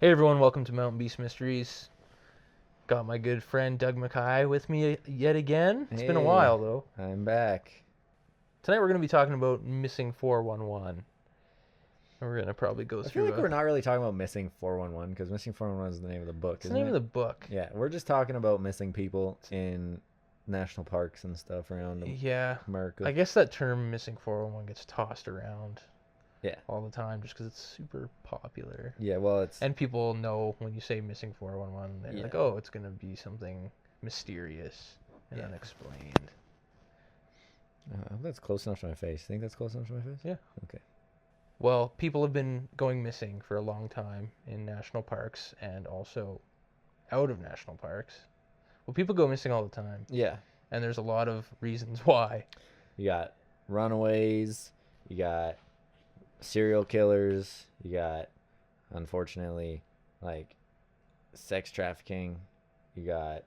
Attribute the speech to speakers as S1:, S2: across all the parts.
S1: Hey everyone, welcome to Mountain Beast Mysteries. Got my good friend Doug Mackay with me yet again. It's been a
S2: Hey,
S1: while though.
S2: I'm back.
S1: Tonight we're going to be talking about Missing 411. And we're going to probably go
S2: I feel
S1: through
S2: like we're not really talking about Missing 411 because Missing 411 is the name of the book,
S1: It's the
S2: isn't
S1: name of
S2: it?
S1: the book.
S2: Yeah, we're just talking about missing people in national parks and stuff around
S1: Yeah,
S2: America.
S1: I guess that term Missing 411 gets tossed around
S2: Yeah.
S1: all the time just because it's super popular.
S2: Yeah, well, it's.
S1: And people know when you say Missing 411, they're
S2: Yeah.
S1: like, oh, it's going to be something mysterious and
S2: Yeah.
S1: unexplained.
S2: That's close enough to my face. Think that's close enough to my face?
S1: Yeah.
S2: Okay.
S1: Well, people have been going missing for a long time in national parks and also out of national parks. Well, people go missing all the time,
S2: Yeah.
S1: and there's a lot of reasons why.
S2: You got runaways, you got serial killers, you got, unfortunately, like sex trafficking, you got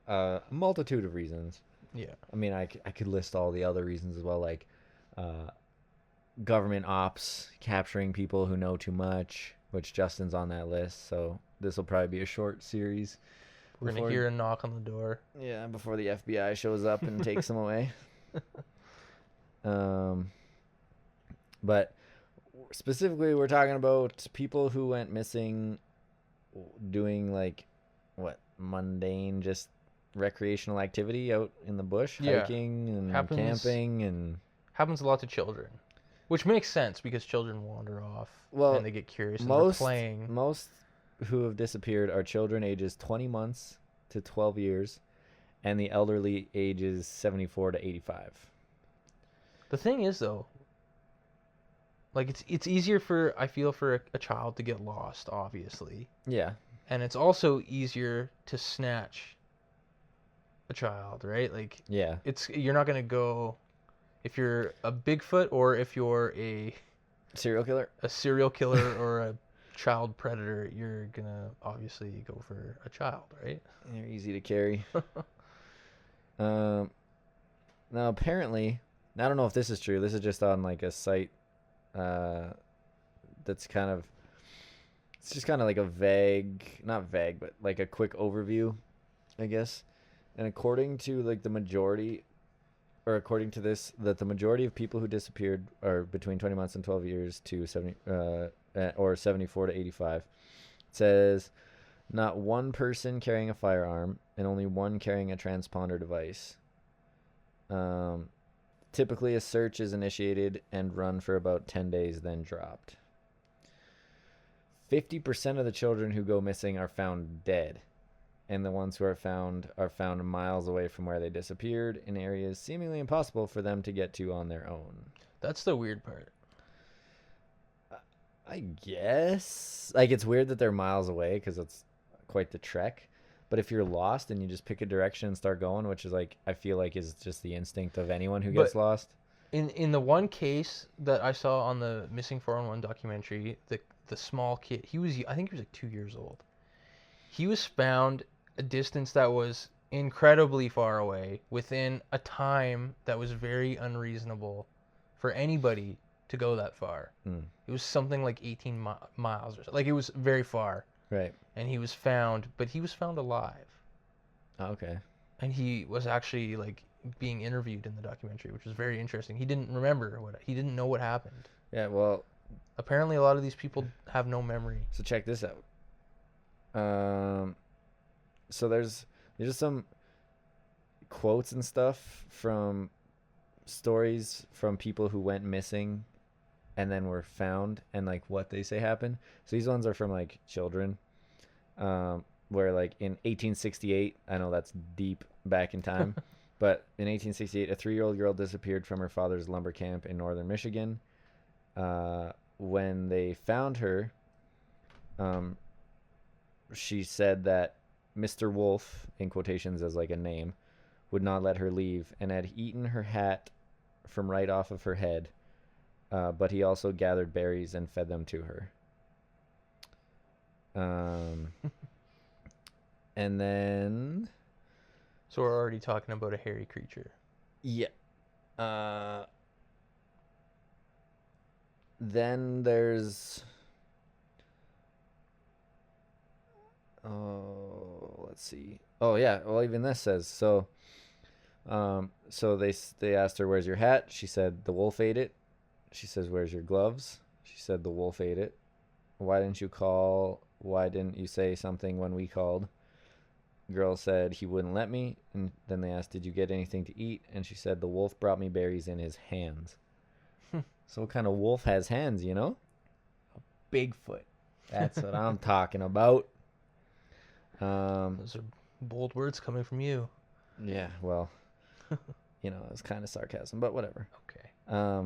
S2: a multitude of reasons.
S1: Yeah.
S2: I mean, I could list all the other reasons as well, like uh, government ops capturing people who know too much, which Justin's on that list. So this will probably be a short series.
S1: We're going to
S2: Before,
S1: hear a knock on the door.
S2: yeah, before the FBI shows up and takes them away. Um, but specifically, we're talking about people who went missing doing like what mundane, just recreational activity out in the bush,
S1: Yeah.
S2: hiking and
S1: Happens
S2: camping and
S1: happens a lot to children, which makes sense because children wander off and
S2: well,
S1: they get curious and they're
S2: most
S1: playing.
S2: most who have disappeared are children ages 20 months to 12 years, and the elderly ages 74 to 85.
S1: The thing is though, like it's easier for I feel for a child to get lost, obviously.
S2: Yeah,
S1: And it's also easier to snatch a child, right? Like
S2: yeah,
S1: you're not gonna go if you're a Bigfoot or if you're
S2: serial killer.
S1: a serial killer or a child predator, you're gonna obviously go for a child, right?
S2: They're easy to carry. Um, Now apparently, I don't know if this is true. This is just on like a site uh, that's kind of it's just kind of like a vague, not vague, but like a quick overview, I guess. And according to like the majority, or according to this, that the majority of people who disappeared are between 20 months and 12 years to 70, or 74 to 85. It says not one person carrying a firearm and only one carrying a transponder device. Um, Typically, a search is initiated and run for about 10 days, then dropped. 50% of the children who go missing are found dead, and the ones who are found miles away from where they disappeared in areas seemingly impossible for them to get to on their own.
S1: That's the weird part.
S2: I guess. Like, it's weird that they're miles away because it's quite the trek. But if you're lost and you just pick a direction and start going, which is like, I feel like is just the instinct of anyone who gets
S1: But
S2: lost.
S1: in the one case that I saw on the Missing 411 documentary, the small kid, I think he was like 2 years old. He was found a distance that was incredibly far away within a time that was very unreasonable for anybody to go that far.
S2: Mm,
S1: It was something like 18 miles or so. Like it was very far.
S2: right.
S1: And he was found, but he was found alive.
S2: Oh, okay.
S1: And he was actually like being interviewed in the documentary, which was very interesting. He didn't remember he didn't know what happened.
S2: Yeah, well,
S1: Apparently a lot of these people have no memory.
S2: so check this out. So there's just some quotes and stuff from stories from people who went missing and then were found and like what they say happened. So these ones are from like children. Where like in 1868, I know that's deep back in time, but in 1868, a 3-year-old girl disappeared from her father's lumber camp in northern Michigan. When they found her, um, she said that Mr. Wolf, in quotations as like a name, would not let her leave and had eaten her hat from right off of her head, but he also gathered berries and fed them to her. And then,
S1: So we're already talking about a hairy creature.
S2: yeah. Uh, then there's let's see. Oh yeah, well even this says so. So they asked her, "Where's your hat?" She said, "The wolf ate it." She says, "Where's your gloves?" She said, "The wolf ate it." "Why didn't you call? Why didn't you say something when we called?" Girl said, "He wouldn't let me." And then they asked, "Did you get anything to eat?" And she said, "The wolf brought me berries in his hands." So what kind of wolf has hands, you know?
S1: Bigfoot.
S2: That's what I'm talking about.
S1: Those are bold words coming from you.
S2: Yeah, well, you know, it's kind of sarcasm, but whatever.
S1: Okay.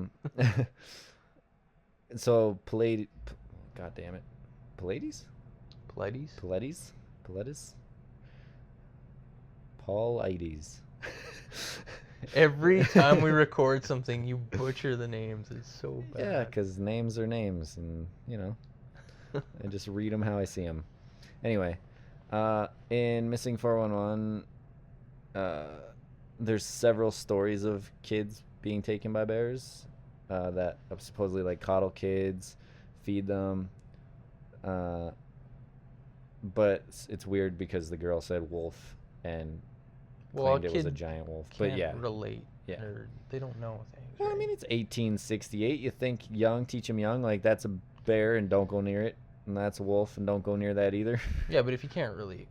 S2: So Pallades, God damn it, Pallades,
S1: Pleiades?
S2: Paulides.
S1: Every time we record something, you butcher the names. It's so bad.
S2: Yeah, because names are names, and you know, I just read them how I see them. Anyway, in Missing 411, there's several stories of kids being taken by bears that supposedly like coddle kids, feed them. But it's weird because the girl said wolf and claimed it was a giant wolf. But yeah,
S1: relate.
S2: Yeah.
S1: Or they don't know things.
S2: well, I
S1: right?
S2: mean, it's 1868. You think young, teach them young. Like that's a bear and don't go near it, and that's a wolf and don't go near that either.
S1: Yeah, but if you can't really,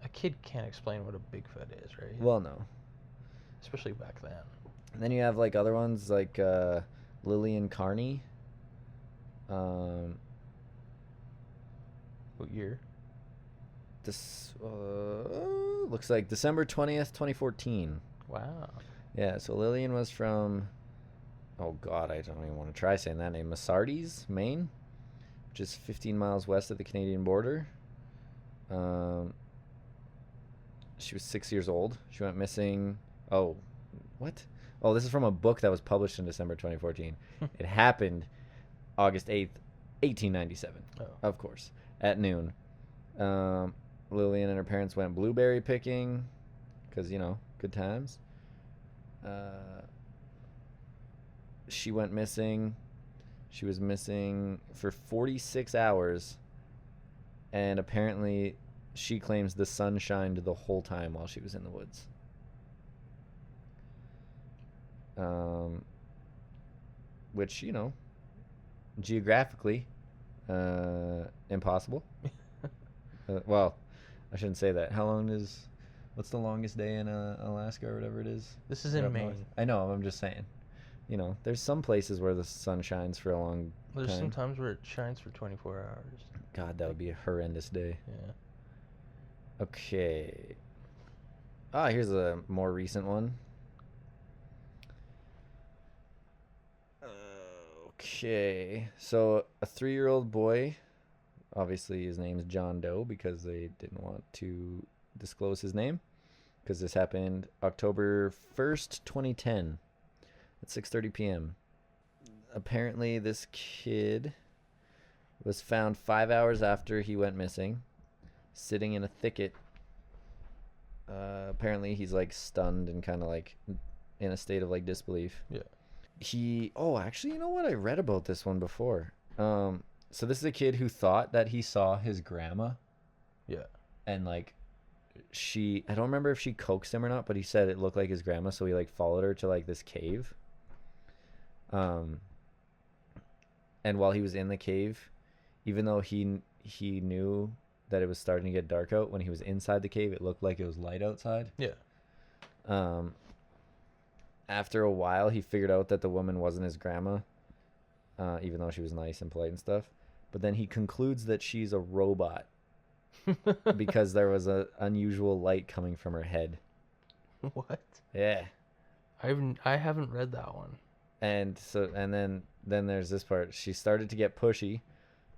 S1: a kid can't explain what a Bigfoot is, right?
S2: Well, no.
S1: Especially back then.
S2: And then you have like other ones like Lillian Carney.
S1: What year?
S2: This looks like December 20th, 2014.
S1: Wow.
S2: Yeah, so Lillian was from, oh God, I don't even want to try saying that name. Masartes, Maine, which is 15 miles west of the Canadian border. She was 6 years old. She went missing. Oh, what? Oh, this is from a book that was published in December 2014. It happened August 8th, 1897.
S1: Oh.
S2: Of course, at noon. Lillian and her parents went blueberry picking because, you know, good times. She went missing. She was missing for 46 hours. And apparently she claims the sun shined the whole time while she was in the woods. Which, you know, geographically, impossible. Well, I shouldn't say that. What's the longest day in Alaska or whatever it is?
S1: This is
S2: Or
S1: in
S2: up north?
S1: Maine.
S2: I know, I'm just saying. You know, there's some places where the sun shines for a long
S1: There's
S2: time.
S1: some times where it shines for 24 hours.
S2: God, that would be a horrendous day.
S1: Yeah.
S2: Okay. Here's a more recent one. Okay. So, a 3-year-old boy, obviously his name is John Doe because they didn't want to disclose his name, because this happened October 1st, 2010 at 6:30 p.m. Apparently, this kid was found 5 hours after he went missing, sitting in a thicket. Apparently, he's like stunned and kind of like in a state of like disbelief.
S1: Yeah.
S2: Actually, you know what? I read about this one before. So this is a kid who thought that he saw his grandma.
S1: Yeah.
S2: And like, I don't remember if she coaxed him or not, but he said it looked like his grandma, so he like followed her to like this cave. And while he was in the cave, even though he knew that it was starting to get dark out, when he was inside the cave, it looked like it was light outside.
S1: Yeah.
S2: After a while, he figured out that the woman wasn't his grandma, even though she was nice and polite and stuff. But then he concludes that she's a robot because there was an unusual light coming from her head.
S1: What?
S2: Yeah.
S1: I haven't read that one.
S2: And then there's this part. She started to get pushy,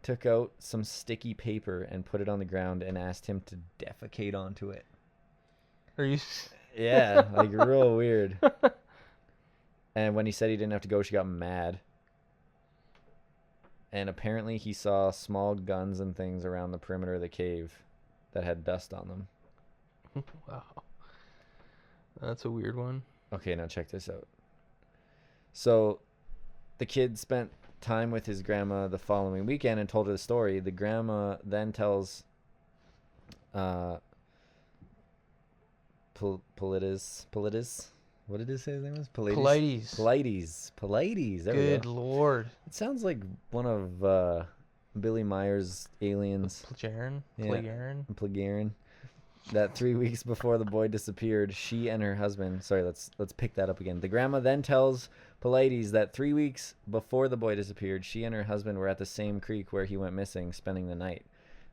S2: took out some sticky paper and put it on the ground and asked him to defecate onto it.
S1: Are you?
S2: Yeah, like real weird. And when he said he didn't have to go, she got mad. And apparently he saw small guns and things around the perimeter of the cave that had dust on them.
S1: Wow. That's a weird one.
S2: Okay, now check this out. So the kid spent time with his grandma the following weekend and told her the story. The grandma then tells Politis. What did it say his name was?
S1: Polites.
S2: Polites. There we
S1: Good
S2: go.
S1: lord.
S2: It sounds like one of Billy Myers' aliens.
S1: Plagiarin.
S2: Yeah.
S1: Plagiarin.
S2: That 3 weeks before the boy disappeared, she and her husband. Sorry, let's pick that up again. The grandma then tells Polites that 3 weeks before the boy disappeared, she and her husband were at the same creek where he went missing, spending the night.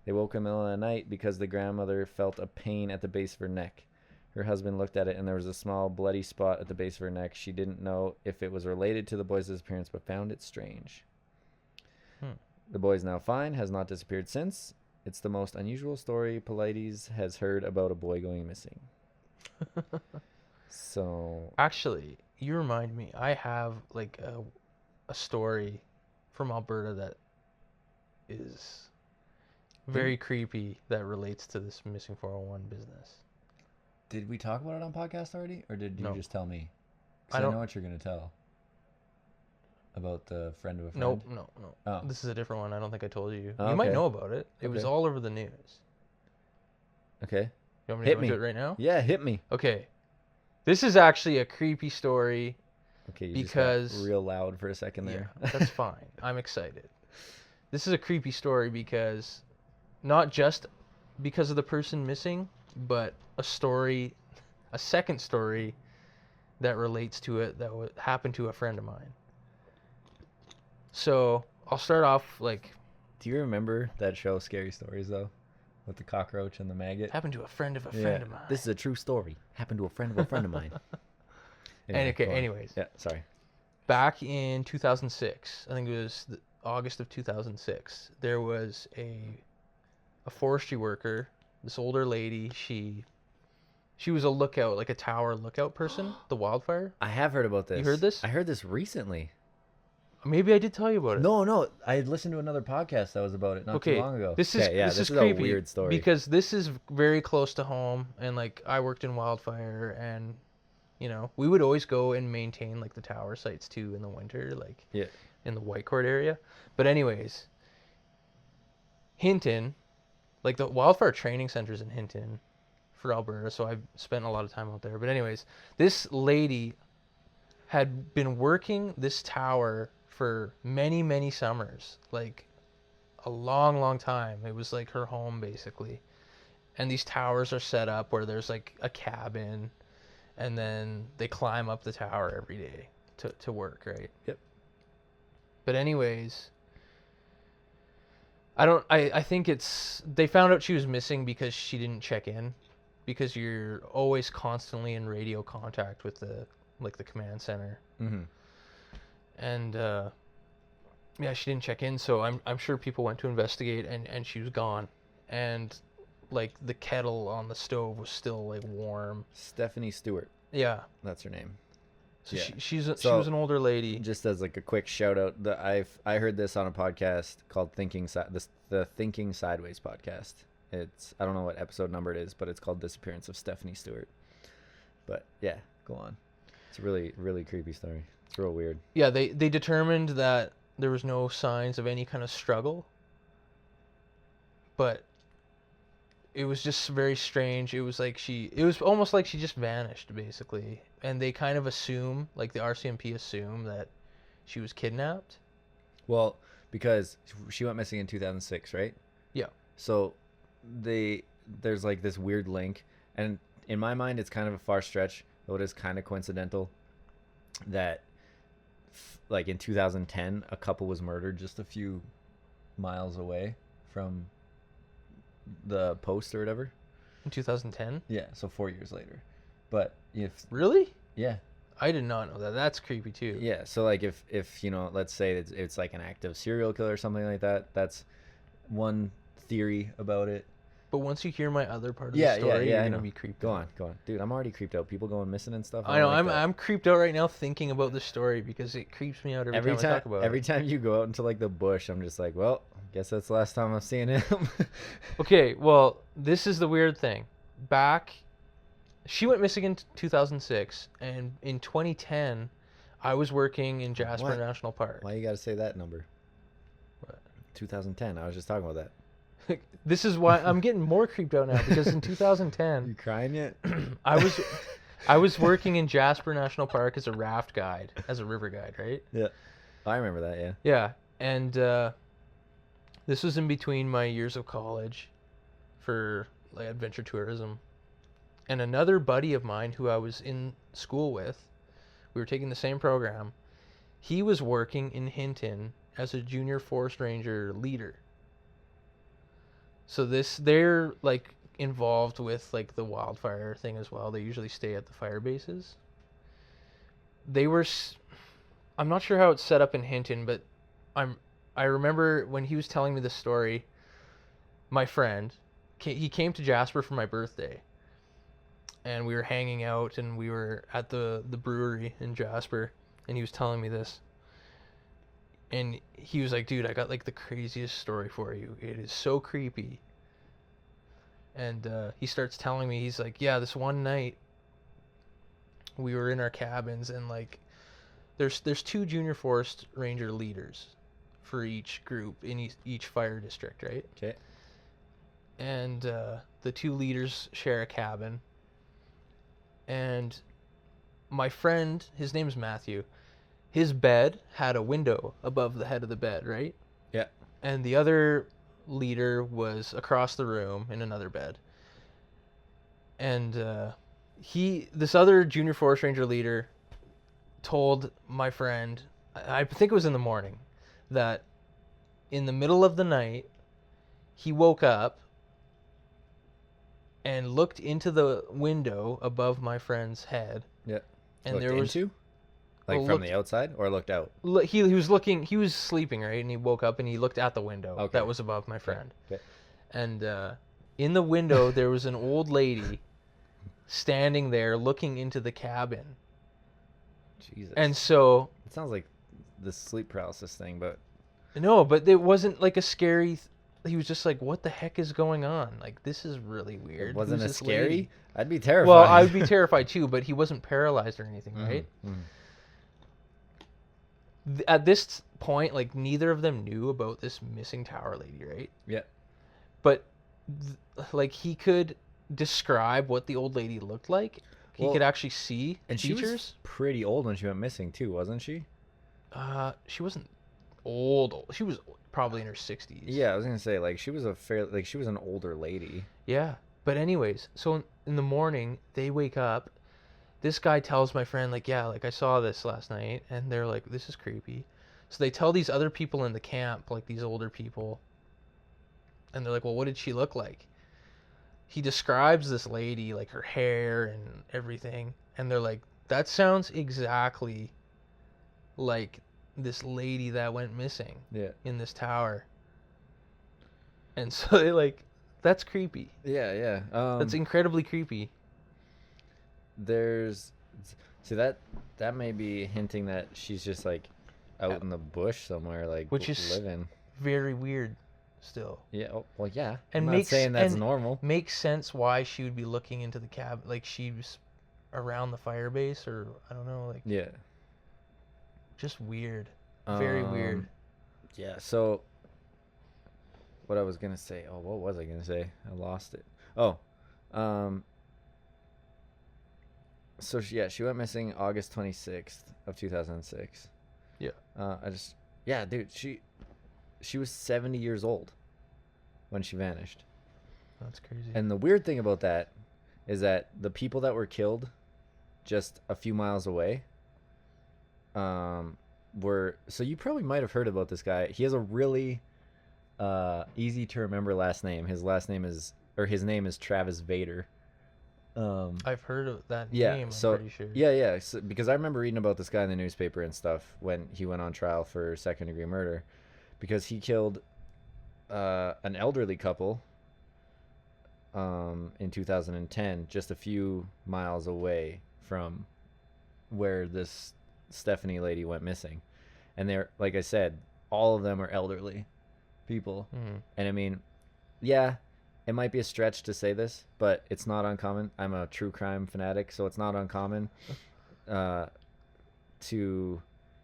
S2: They woke in the middle of the night because the grandmother felt a pain at the base of her neck. Her husband looked at it, and there was a small bloody spot at the base of her neck. She didn't know if it was related to the boy's disappearance, but found it strange. The boy is now fine, has not disappeared since. It's the most unusual story Polites has heard about a boy going missing. So...
S1: Actually, you remind me. I have like a story from Alberta that is very creepy that relates to this missing 401 business.
S2: Did we talk about it on podcast already, or did you
S1: No.
S2: just tell me? 'Cause I know what you're going to tell. About the friend of a friend?
S1: No.
S2: Oh.
S1: This is a different one. I don't think I told you.
S2: Oh,
S1: You might
S2: okay.
S1: know about it. It was
S2: Okay.
S1: all over the news.
S2: Okay.
S1: You want me to
S2: Hit
S1: go
S2: me.
S1: into it right now?
S2: Yeah, hit me.
S1: Okay. This is actually a creepy story.
S2: Okay, you
S1: Because-
S2: just got real loud for a second there.
S1: Yeah, that's fine. I'm excited. This is a creepy story because not just because of the person missing, but a second story that relates to it that happened to a friend of mine. So I'll start off like
S2: Do you remember that show, Scary Stories, though? With the cockroach and the maggot?
S1: happened to a friend of a friend of mine.
S2: This is a true story. Happened to a friend of a friend of mine.
S1: And okay,
S2: go on.
S1: anyways.
S2: Yeah, sorry.
S1: Back in 2006, I think it was August of 2006, there was a forestry worker, this older lady. She was a lookout, like a tower lookout person, the wildfire.
S2: I have heard about this.
S1: You heard this?
S2: I heard this recently.
S1: Maybe I did tell you about it.
S2: No. I had listened to another podcast that was about it not too long ago.
S1: This is
S2: this is
S1: creepy
S2: a weird story.
S1: because this is very close to home, and like I worked in wildfire, and you know we would always go and maintain like the tower sites too in the winter, like in the Whitecourt area. But anyways, Hinton, like the wildfire training centers in Hinton for Alberta, so I've spent a lot of time out there. But anyways, this lady had been working this tower for many, many summers, like a long, long time. It was like her home basically. And these towers are set up where there's like a cabin, and then they climb up the tower every day to work, right?
S2: Yep.
S1: But anyways, I think they found out she was missing because she didn't check in, because you're always constantly in radio contact with the command center.
S2: Mm-hmm.
S1: And yeah, she didn't check in, so I'm sure people went to investigate, and she was gone. And like the kettle on the stove was still like warm.
S2: Stephanie Stewart.
S1: Yeah.
S2: That's her name.
S1: So
S2: Yeah.
S1: she was an older lady.
S2: Just as like a quick shout out, I heard this on a podcast called the Thinking Sideways podcast. It's, I don't know what episode number it is, but it's called Disappearance of Stephanie Stewart. But yeah, go on. It's a really, really creepy story. It's real weird.
S1: Yeah, they determined that there was no signs of any kind of struggle, but it was just very strange. It was almost like she just vanished basically, and they kind of assume, like the RCMP assume, that she was kidnapped.
S2: Well, because she went missing in 2006, right?
S1: Yeah. So
S2: there's like this weird link, and in my mind it's kind of a far stretch, though it is kind of coincidental that like in 2010 a couple was murdered just a few miles away from the post or whatever.
S1: In 2010?
S2: Yeah, so 4 years later. But if
S1: Really?
S2: yeah,
S1: I did not know that. That's creepy too.
S2: yeah, so like if you know, let's say it's like an active serial killer or something like that, that's one theory about it.
S1: But once you hear my other part of
S2: Yeah,
S1: the story,
S2: yeah,
S1: you're
S2: I
S1: gonna
S2: know.
S1: be creeped
S2: Go
S1: out.
S2: on, dude. I'm already creeped out. People going missing and stuff.
S1: I know.
S2: don't like that.
S1: I'm creeped out right now thinking about this story because it creeps me out every time I talk about
S2: every
S1: it.
S2: time you go out into like the bush, I'm just like, well, guess that's the last time I'm seeing him.
S1: Okay, well, this is the weird thing. She went missing in 2006, and in 2010, I was working in Jasper
S2: What?
S1: National Park.
S2: Why you gotta say that number?
S1: What?
S2: 2010. I was just talking about that.
S1: This is why I'm getting more creeped out now, because in
S2: You
S1: 2010,
S2: crying yet?
S1: I was working in Jasper National Park as a raft guide, as a river guide, right?
S2: Yeah. I remember that, yeah.
S1: Yeah, and this was in between my years of college for like adventure tourism. And another buddy of mine who I was in school with, we were taking the same program. He was working in Hinton as a junior forest ranger leader. So they're like involved with like the wildfire thing as well. They usually stay at the fire bases. They were I'm not sure how it's set up in Hinton, but I remember when he was telling me the story, my friend, he came to Jasper for my birthday. And we were hanging out, and we were at the brewery in Jasper, and he was telling me this. And he was like, dude, I got like the craziest story for you. It is so creepy. And he starts telling me, he's like, yeah, this one night we were in our cabins, and like there's two junior forest ranger leaders for each group in each fire district, right?
S2: Okay.
S1: And the two leaders share a cabin. And my friend, his name's Matthew, his bed had a window above the head of the bed, right?
S2: Yeah.
S1: And the other leader was across the room in another bed. And this other junior forest ranger leader told my friend, I think it was in the morning, that in the middle of the night, he woke up and looked into the window above my friend's head.
S2: Yeah.
S1: And
S2: looked
S1: there was
S2: into? Like from the outside or looked out?
S1: He was looking. He was sleeping, right? And he woke up and he looked at the window that was above my friend.
S2: Okay.
S1: And in the window there was an old lady standing there looking into the cabin.
S2: Jesus.
S1: And so
S2: it sounds like the sleep paralysis thing, but
S1: no, but it wasn't like a scary. He was just like, "What the heck is going on? Like, this is really weird."
S2: It wasn't
S1: Who's
S2: it
S1: this
S2: scary?
S1: lady?
S2: I'd be terrified.
S1: Well, I would be terrified too, but he wasn't paralyzed or anything, right? At this point, like, neither of them knew about this missing tower lady, right?
S2: Yeah.
S1: But like, he could describe what the old lady looked like. He could actually see
S2: and
S1: features.
S2: She was pretty old when she went missing too, wasn't she?
S1: She wasn't old. She was probably in her 60s.
S2: Yeah, I was gonna say, like, she was she was an older lady.
S1: Yeah, but anyways, so in the morning they wake up. This guy tells my friend, like, yeah, like, I saw this last night, and they're like, this is creepy. So they tell these other people in the camp, like these older people, and they're like, well, what did she look like? He describes this lady, like her hair and everything, and they're like, that sounds exactly like this lady that went missing in this tower. And so they like, that's creepy.
S2: Yeah.
S1: That's incredibly creepy.
S2: See that may be hinting that she's just like out in the bush somewhere, like,
S1: which is
S2: living.
S1: Very weird still.
S2: Yeah, well, yeah.
S1: And
S2: I'm not saying that's normal.
S1: Makes sense why she would be looking into the cab, like she's around the fire base, or I don't know, like,
S2: yeah,
S1: just weird. Very weird.
S2: Yeah, so what I was gonna say, what was I gonna say? I lost it. So she went missing August 26th of 2006. Yeah. Dude, she was 70 years old when she vanished.
S1: That's crazy.
S2: And the weird thing about that is that the people that were killed just a few miles away so you probably might have heard about this guy. He has a really easy to remember last name. His name is Travis Vader.
S1: I've heard of that
S2: I'm
S1: name, pretty sure.
S2: Yeah, so, because I remember reading about this guy in the newspaper and stuff when he went on trial for second-degree murder, because he killed an elderly couple in 2010, just a few miles away from where this Stephanie lady went missing. And they're, like I said, all of them are elderly people.
S1: Mm-hmm.
S2: And I mean, yeah, it might be a stretch to say this, but it's not uncommon. I'm a true crime fanatic, so it's not uncommon to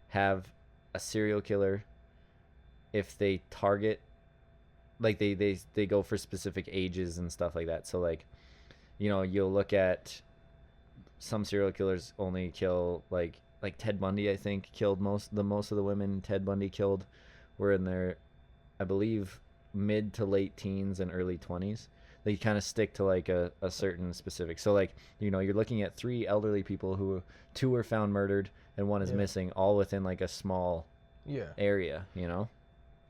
S2: have a serial killer, if they target like they go for specific ages and stuff like that. So like, you know, you'll look at some serial killers only kill like Ted Bundy, I think, killed most of the women Ted Bundy killed were in their, I believe, mid to late teens and early 20s. They kind of stick to like a certain specific. So like, you know, you're looking at 3 elderly people who 2 were found murdered and 1 is missing, all within like a small area, you know.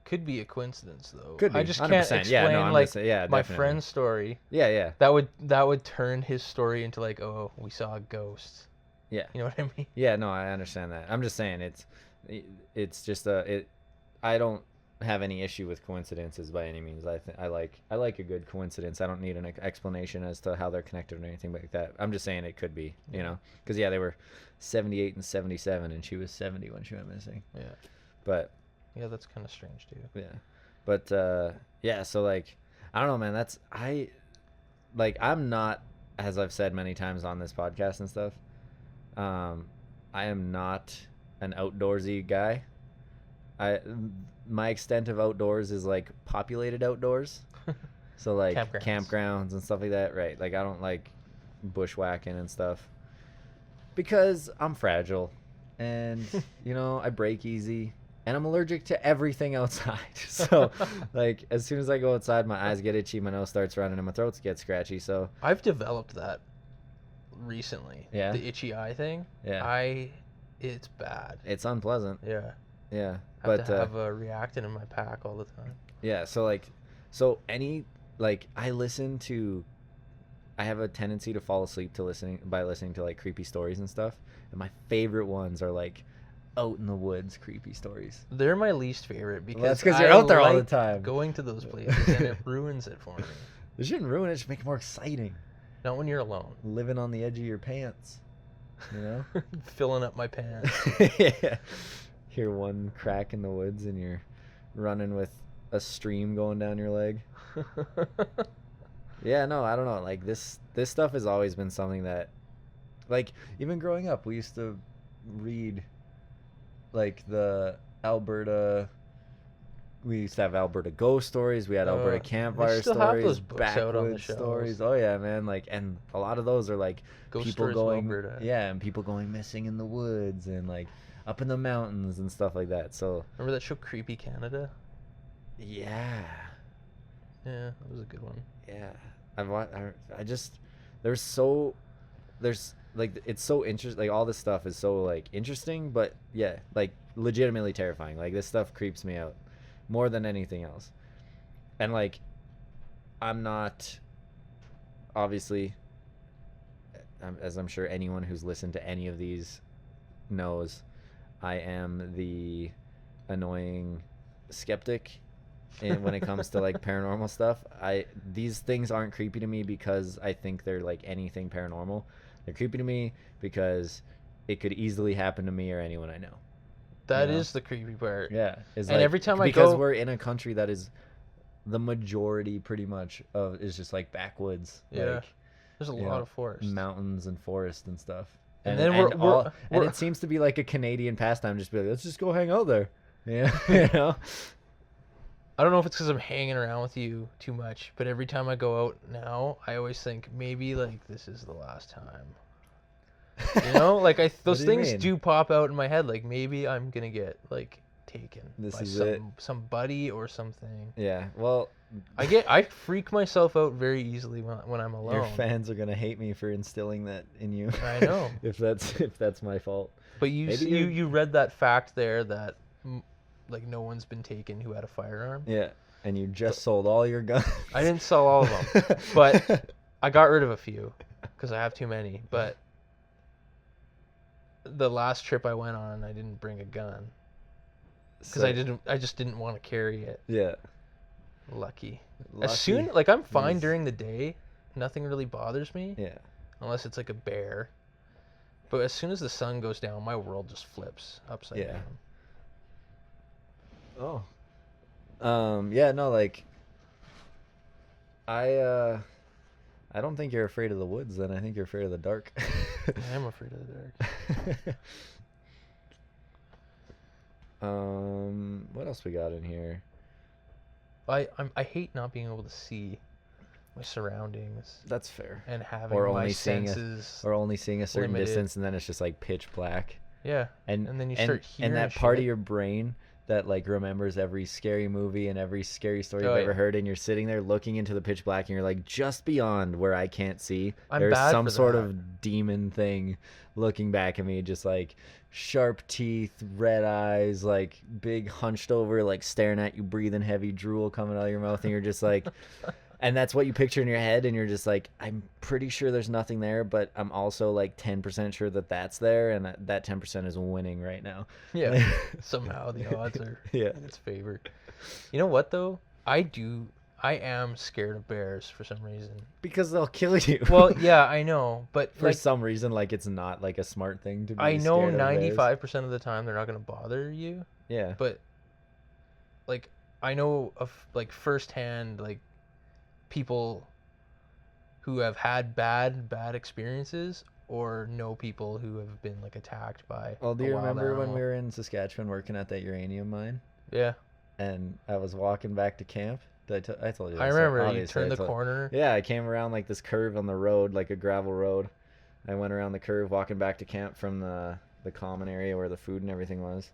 S1: Could be a coincidence though.
S2: Could be.
S1: I just
S2: 100%.
S1: can't explain like my
S2: definitely.
S1: friend's story.
S2: Yeah.
S1: That would turn his story into like, oh, we saw a ghost.
S2: Yeah.
S1: You know what I mean?
S2: Yeah, no, I understand that. I'm just saying it's just I don't have any issue with coincidences by any means. I like a good coincidence. I don't need an explanation as to how they're connected or anything like that. I'm just saying it could be, you know, because they were 78 and 77, and she was 70 when she went missing.
S1: Yeah.
S2: But
S1: yeah, that's kind of strange too.
S2: Yeah, but yeah. So like, I don't know, man. I'm not, as I've said many times on this podcast and stuff. I am not an outdoorsy guy. My extent of outdoors is like populated outdoors. So like campgrounds and stuff like that, right? Like I don't like bushwhacking and stuff because I'm fragile and you know, I break easy and I'm allergic to everything outside. So like as soon as I go outside, my eyes get itchy, my nose starts running, and my throat gets scratchy. So
S1: I've developed that recently.
S2: Yeah.
S1: The itchy eye thing.
S2: Yeah.
S1: It's bad.
S2: It's unpleasant.
S1: Yeah.
S2: Yeah.
S1: I have to have a reactant in my pack all the time.
S2: Yeah. So I have a tendency to fall asleep listening to like creepy stories and stuff. And my favorite ones are like out in the woods creepy stories.
S1: They're my least favorite because
S2: that's because you're out there all the time.
S1: Going to those places and it ruins it for me.
S2: It shouldn't ruin it. It should make it more exciting.
S1: Not when you're alone.
S2: Living on the edge of your pants, you know?
S1: Filling up my pants.
S2: Yeah. Hear one crack in the woods and you're running with a stream going down your leg. Yeah, no, I don't know. Like this stuff has always been something that, like, even growing up, we used to read like we used to have Alberta ghost stories. We had Alberta campfire stories, backwoods stories. Oh yeah, man! Like, and a lot of those are like
S1: ghost
S2: people
S1: going,
S2: and people going missing in the woods and like up in the mountains and stuff like that. So
S1: remember that show, Creepy Canada?
S2: Yeah.
S1: Yeah, that was a good one.
S2: Yeah, there's like it's so interesting. Like all this stuff is so like interesting, but yeah, like legitimately terrifying. Like this stuff creeps me out more than anything else. And like, I'm not, obviously, as I'm sure anyone who's listened to any of these knows, I am the annoying skeptic when it comes to like paranormal stuff. These things aren't creepy to me because I think they're like anything paranormal. They're creepy to me because it could easily happen to me or anyone I know.
S1: That is the creepy part.
S2: Yeah.
S1: And like, every time
S2: because we're in a country that is the majority pretty much of is just like backwoods.
S1: Yeah.
S2: Like,
S1: there's a lot of forest.
S2: Mountains and forest and stuff.
S1: And then
S2: and it seems to be like a Canadian pastime, just be like, let's just go hang out there. Yeah. You know?
S1: I don't know if it's because I'm hanging around with you too much, but every time I go out now, I always think maybe like this is the last time. You know, like those things do pop out in my head. Like maybe I'm gonna get like taken by somebody or something.
S2: Yeah. Well,
S1: I freak myself out very easily when I'm alone.
S2: Your fans are gonna hate me for instilling that in you.
S1: I know.
S2: if that's my fault.
S1: But you read that fact there that like no one's been taken who had a firearm.
S2: Yeah. And you just sold all your guns.
S1: I didn't sell all of them, but I got rid of a few because I have too many. But the last trip I went on, I didn't bring a gun because I just didn't want to carry it.
S2: Yeah.
S1: Lucky. As soon like I'm fine during the day, nothing really bothers me.
S2: Yeah.
S1: Unless it's like a bear. But as soon as the sun goes down, my world just flips upside down.
S2: Oh. Yeah, no, like I don't think you're afraid of the woods then. I think you're afraid of the dark.
S1: I am afraid of the dark.
S2: What else we got in here?
S1: I hate not being able to see my surroundings
S2: That's fair.
S1: and having
S2: Or
S1: my
S2: only seeing
S1: senses.
S2: a certain
S1: limited.
S2: distance, and then it's just like pitch black.
S1: Yeah,
S2: And
S1: then you start hearing
S2: that part
S1: shit.
S2: of your brain that like remembers every scary movie and every scary story you've
S1: Oh,
S2: ever
S1: yeah.
S2: heard, and you're sitting there looking into the pitch black, and you're like, just beyond where I can't see,
S1: I'm
S2: there's
S1: bad
S2: some
S1: for
S2: sort
S1: that.
S2: of demon thing looking back at me, just like sharp teeth, red eyes, like big hunched over, like staring at you, breathing heavy, drool coming out of your mouth, and you're just like. And that's what you picture in your head, and you're just like, I'm pretty sure there's nothing there, but I'm also like 10% sure that that's there, and that 10% is winning right now.
S1: Yeah, somehow the odds are
S2: Yeah.
S1: in its favor. You know what though? I am scared of bears for some reason.
S2: Because they'll kill you.
S1: Well, yeah, I know, but
S2: For
S1: like
S2: some reason, like it's not like a smart thing to be
S1: I know
S2: scared of bears.
S1: 95% of the time they're not gonna bother you,
S2: Yeah.
S1: but like I know of like firsthand like people who have had bad experiences or know people who have been like attacked by
S2: Well, do
S1: a
S2: you
S1: wild
S2: remember when
S1: animal.
S2: we were in Saskatchewan working at that uranium mine,
S1: Yeah,
S2: and I was walking back to camp? I told you.
S1: I
S2: this,
S1: remember you
S2: obviously,
S1: turned
S2: I
S1: the
S2: told-
S1: corner.
S2: Yeah, I came around like this curve on the road, like a gravel road. I went around the curve, walking back to camp from the common area where the food and everything was.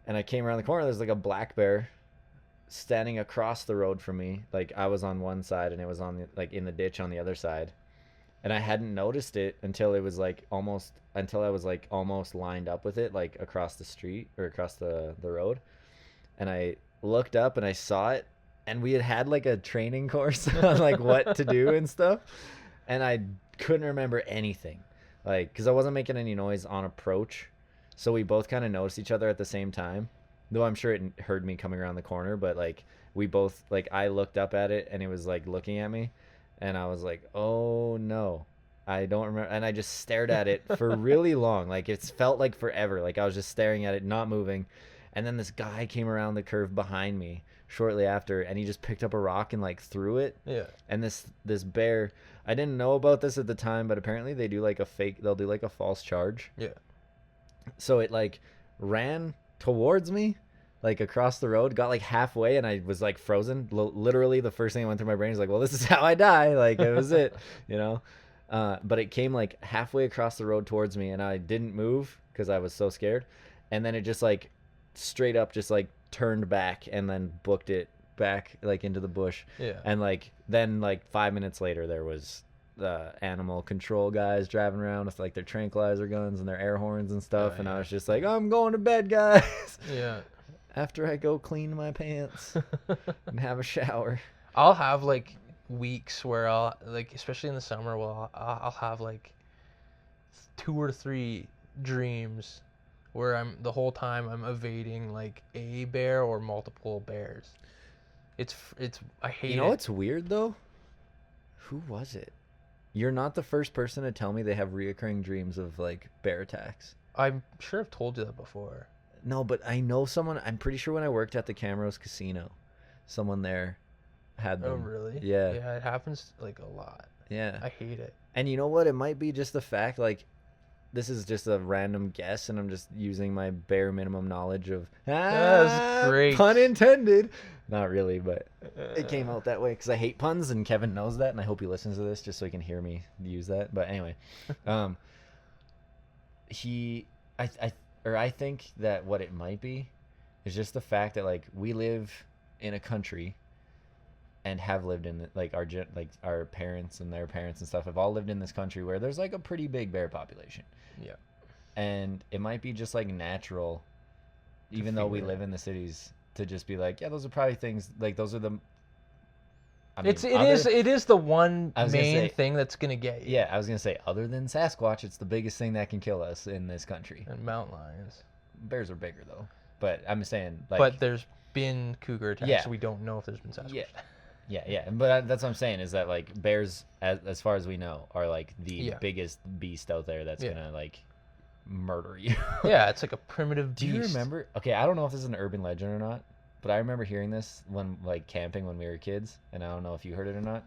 S2: And I came around the corner. There's like a black bear standing across the road from me. Like I was on one side, and it was on the, like in the ditch on the other side. And I hadn't noticed it until it was like until I was like almost lined up with it, like across the street or across the road. And I looked up and I saw it, and we had like a training course on like what to do and stuff. And I couldn't remember anything, like, because I wasn't making any noise on approach. So we both kind of noticed each other at the same time, though I'm sure it heard me coming around the corner. But like we both, like, I looked up at it and it was like looking at me, and I was like, oh no, I don't remember. And I just stared at it for really long. Like it's felt like forever. Like I was just staring at it, not moving. And then this guy came around the curve behind me shortly after, and he just picked up a rock and like threw it.
S1: Yeah.
S2: And this bear, I didn't know about this at the time, but apparently they do like they'll do like a false charge.
S1: Yeah.
S2: So it like ran towards me, like across the road, got like halfway, and I was like frozen. Literally the first thing that went through my brain is like, well, this is how I die. Like it was it, you know? But it came like halfway across the road towards me, and I didn't move because I was so scared. And then it just like straight up just like turned back and then booked it back like into the bush.
S1: Yeah.
S2: And like then like 5 minutes later there was the animal control guys driving around with like their tranquilizer guns and their air horns and stuff.
S1: Oh,
S2: And
S1: yeah.
S2: I was just like, I'm going to bed, guys.
S1: Yeah.
S2: After I go clean my pants and have a shower.
S1: I'll have like weeks where I'll like, especially in the summer, I'll have like 2 or 3 dreams where the whole time I'm evading like a bear or multiple bears. It's I hate it.
S2: You know what's weird though? Who was it? You're not the first person to tell me they have reoccurring dreams of like bear attacks.
S1: I'm sure I've told you that before.
S2: No, but I know someone. I'm pretty sure when I worked at the Camrose Casino, someone there had them.
S1: Oh really?
S2: Yeah.
S1: Yeah, it happens like a lot.
S2: Yeah.
S1: I hate it.
S2: And you know what? It might be just the fact, like, this is just a random guess, and I'm just using my bare minimum knowledge of.
S1: That's great.
S2: Pun intended. Not really, but it came out that way because I hate puns, and Kevin knows that, and I hope he listens to this just so he can hear me use that. But anyway, I think that what it might be is just the fact that like we live in a country and have lived in like our parents and their parents and stuff have all lived in this country where there's like a pretty big bear population.
S1: Yeah.
S2: And it might be just like natural, even though we
S1: feel
S2: live
S1: it.
S2: in the cities, to just be like, yeah, those are probably things like those are the.
S1: It is the one
S2: I was gonna
S1: main
S2: say-
S1: thing that's gonna get you.
S2: Yeah, I was gonna say, other than Sasquatch, it's the biggest thing that can kill us in this country.
S1: And mountain lions.
S2: Bears are bigger though, but I'm saying like.
S1: But there's been cougar attacks,
S2: Yeah.
S1: so we don't know if there's been Sasquatch.
S2: Yeah. Yeah, but that's what I'm saying is that like bears, as far as we know, are like the
S1: Yeah.
S2: biggest beast out there that's
S1: Yeah.
S2: gonna like murder you.
S1: Yeah, it's like a primitive beast.
S2: Do you remember? Okay, I don't know if this is an urban legend or not, but I remember hearing this when like camping when we were kids, and I don't know if you heard it or not.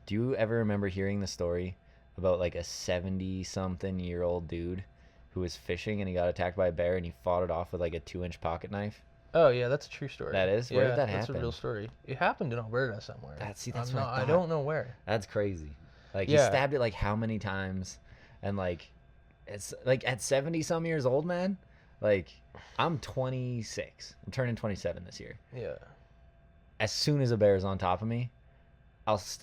S2: Do you ever remember hearing the story about like a 70-something-year-old dude who was fishing and he got attacked by a bear and he fought it off with like a 2-inch pocket knife?
S1: Oh yeah, that's a true story.
S2: That is? Where did that
S1: That's a
S2: happen?
S1: real story. It happened in Alberta somewhere.
S2: That's
S1: I'm
S2: what
S1: not,
S2: I
S1: I
S2: thought.
S1: don't know where.
S2: That's crazy. Like he
S1: Yeah.
S2: stabbed it like how many times, and like it's like at 70 some years old, man. Like I'm 26. I'm turning 27 this year.
S1: Yeah.
S2: As soon as a bear is on top of me,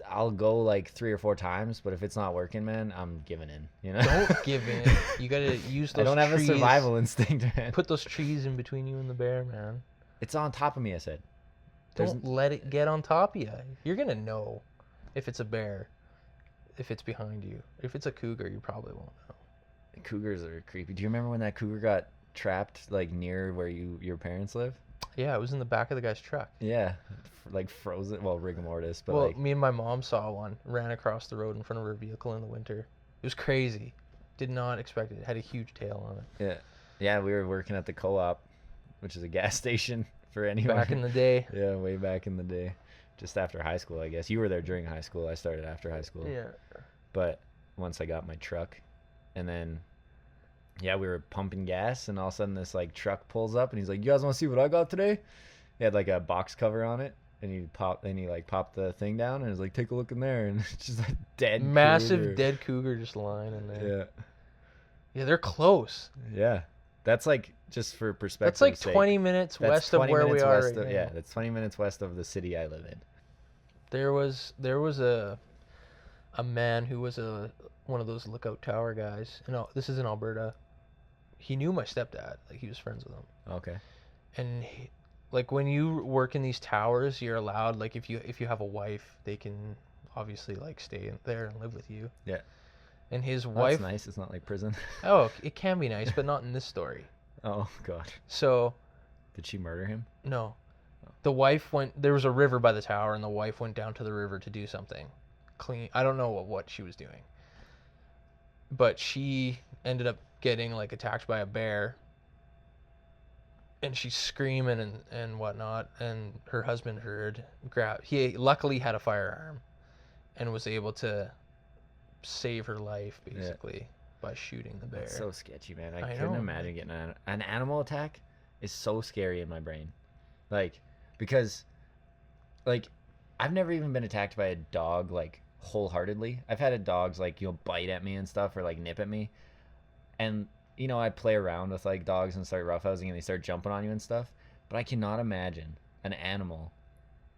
S2: I'll go like 3 or 4 times, but if it's not working, man, I'm giving in. You know.
S1: Don't give in. You gotta use those.
S2: I don't have
S1: trees.
S2: a survival instinct, man.
S1: Put those trees in between you and the bear, man.
S2: It's on top of me. I said.
S1: Don't let it get on top of you. You're gonna know if it's a bear, if it's behind you. If it's a cougar, you probably won't know.
S2: Cougars are creepy. Do you remember when that cougar got trapped like near where your parents live?
S1: Yeah, it was in the back of the guy's truck.
S2: Yeah, like frozen. Well, rigor mortis, but
S1: Well,
S2: like
S1: me and my mom saw one. Ran across the road in front of her vehicle in the winter. It was crazy. Did not expect it. It had a huge tail on it.
S2: yeah. We were working at the co-op, which is a gas station for anyone.
S1: Back in the day.
S2: Yeah, way back in the day, just after high school, I guess. You were there during high school. I started after high school.
S1: Yeah.
S2: But once I got my truck, and then yeah, we were pumping gas, and all of a sudden this like truck pulls up, and he's like, "You guys want to see what I got today?" He had like a box cover on it, and he popped the thing down, and he's like, "Take a look in there," and it's just a dead
S1: Massive
S2: cougar.
S1: dead cougar just lying in there.
S2: Yeah,
S1: Yeah, they're close.
S2: yeah. That's like just for perspective.
S1: That's like
S2: sake,
S1: 20 minutes
S2: that's
S1: west of
S2: 20
S1: where we
S2: minutes
S1: are
S2: west
S1: right
S2: of,
S1: now.
S2: yeah, that's 20 minutes west of the city I live in.
S1: There was a man who was one of those lookout tower guys. No, this is in Alberta. He knew my stepdad. Like he was friends with him.
S2: Okay.
S1: And like when you work in these towers, you're allowed, like if you have a wife, they can obviously like stay in there and live with you.
S2: Yeah.
S1: And his
S2: Well,
S1: wife.
S2: that's nice. It's not like prison.
S1: Oh, it can be nice, but not in this story.
S2: Oh God.
S1: So.
S2: Did she murder him?
S1: No. The wife went. There was a river by the tower, and the wife went down to the river to do something. Clean. I don't know what she was doing. But she ended up getting like attacked by a bear. And she's screaming and whatnot. And her husband he luckily had a firearm, and was able to save her life basically by shooting the bear.
S2: That's so sketchy, man.
S1: I
S2: couldn't
S1: know.
S2: imagine getting an animal attack. Is so scary in my brain, like because like I've never even been attacked by a dog like wholeheartedly. I've had dogs like bite at me and stuff or like nip at me, and I play around with like dogs and start roughhousing and they start jumping on you and stuff. But I cannot imagine an animal,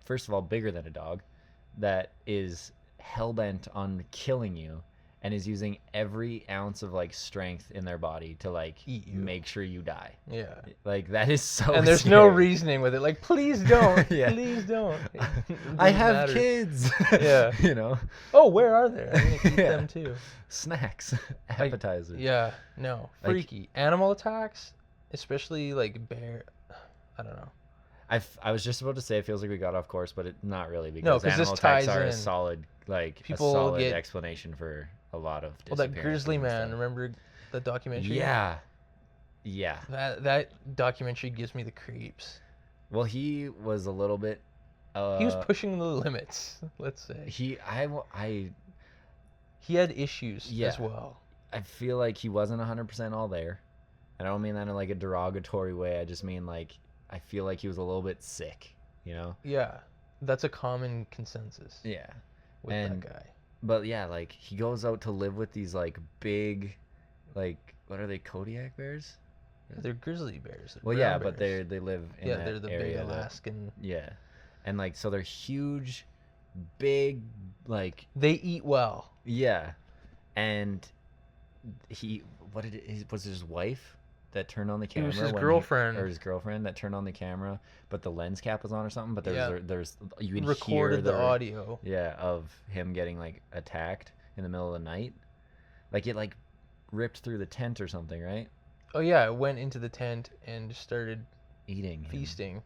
S2: first of all, bigger than a dog, that is hell-bent on killing you and is using every ounce of like strength in their body to like
S1: Eat you.
S2: make sure you die.
S1: Yeah.
S2: Like that is so
S1: And there's
S2: scary.
S1: no reasoning with it. Like, please don't.
S2: Yeah.
S1: Please don't.
S2: I have kids.
S1: Yeah. Oh, where are they? I'm gonna eat
S2: Yeah.
S1: them too.
S2: Snacks, appetizers.
S1: Yeah. No.
S2: Like-
S1: Freaky. Animal attacks, especially like bear. I don't know.
S2: I was just about to say it feels like we got off course, but not really, because
S1: No, 'cause this
S2: animal attacks
S1: ties
S2: are
S1: in.
S2: a solid
S1: People
S2: solid
S1: get-
S2: explanation for a lot of
S1: Well, that
S2: disappearances
S1: grizzly
S2: and
S1: man.
S2: stuff.
S1: Remember the documentary?
S2: Yeah.
S1: That documentary gives me the creeps.
S2: Well, he was a little bit.
S1: He was pushing the limits. Let's say
S2: He
S1: he had issues
S2: Yeah.
S1: as well.
S2: I feel like he wasn't 100% all there. I don't mean that in like a derogatory way. I just mean like I feel like he was a little bit sick.
S1: Yeah. That's a common consensus
S2: Yeah.
S1: with
S2: And-
S1: that guy.
S2: But yeah, like he goes out to live with these like big, like what are they, Kodiak bears?
S1: They're grizzly bears. They're
S2: Well,
S1: brown
S2: yeah, but
S1: bears.
S2: they live in
S1: Yeah,
S2: that
S1: they're the
S2: area
S1: big
S2: that-
S1: Alaskan.
S2: yeah, and like so they're huge, big, like
S1: They eat well.
S2: yeah, and was his wife that turned on the
S1: It
S2: camera?
S1: was his
S2: when
S1: girlfriend.
S2: or his girlfriend that turned on the camera, but the lens cap was on or something. But
S1: Yeah.
S2: there's you can
S1: Recorded
S2: hear
S1: the audio.
S2: Yeah, of him getting like attacked in the middle of the night, like it like ripped through the tent or something, right?
S1: Oh yeah, it went into the tent and started
S2: Eating him.
S1: feasting.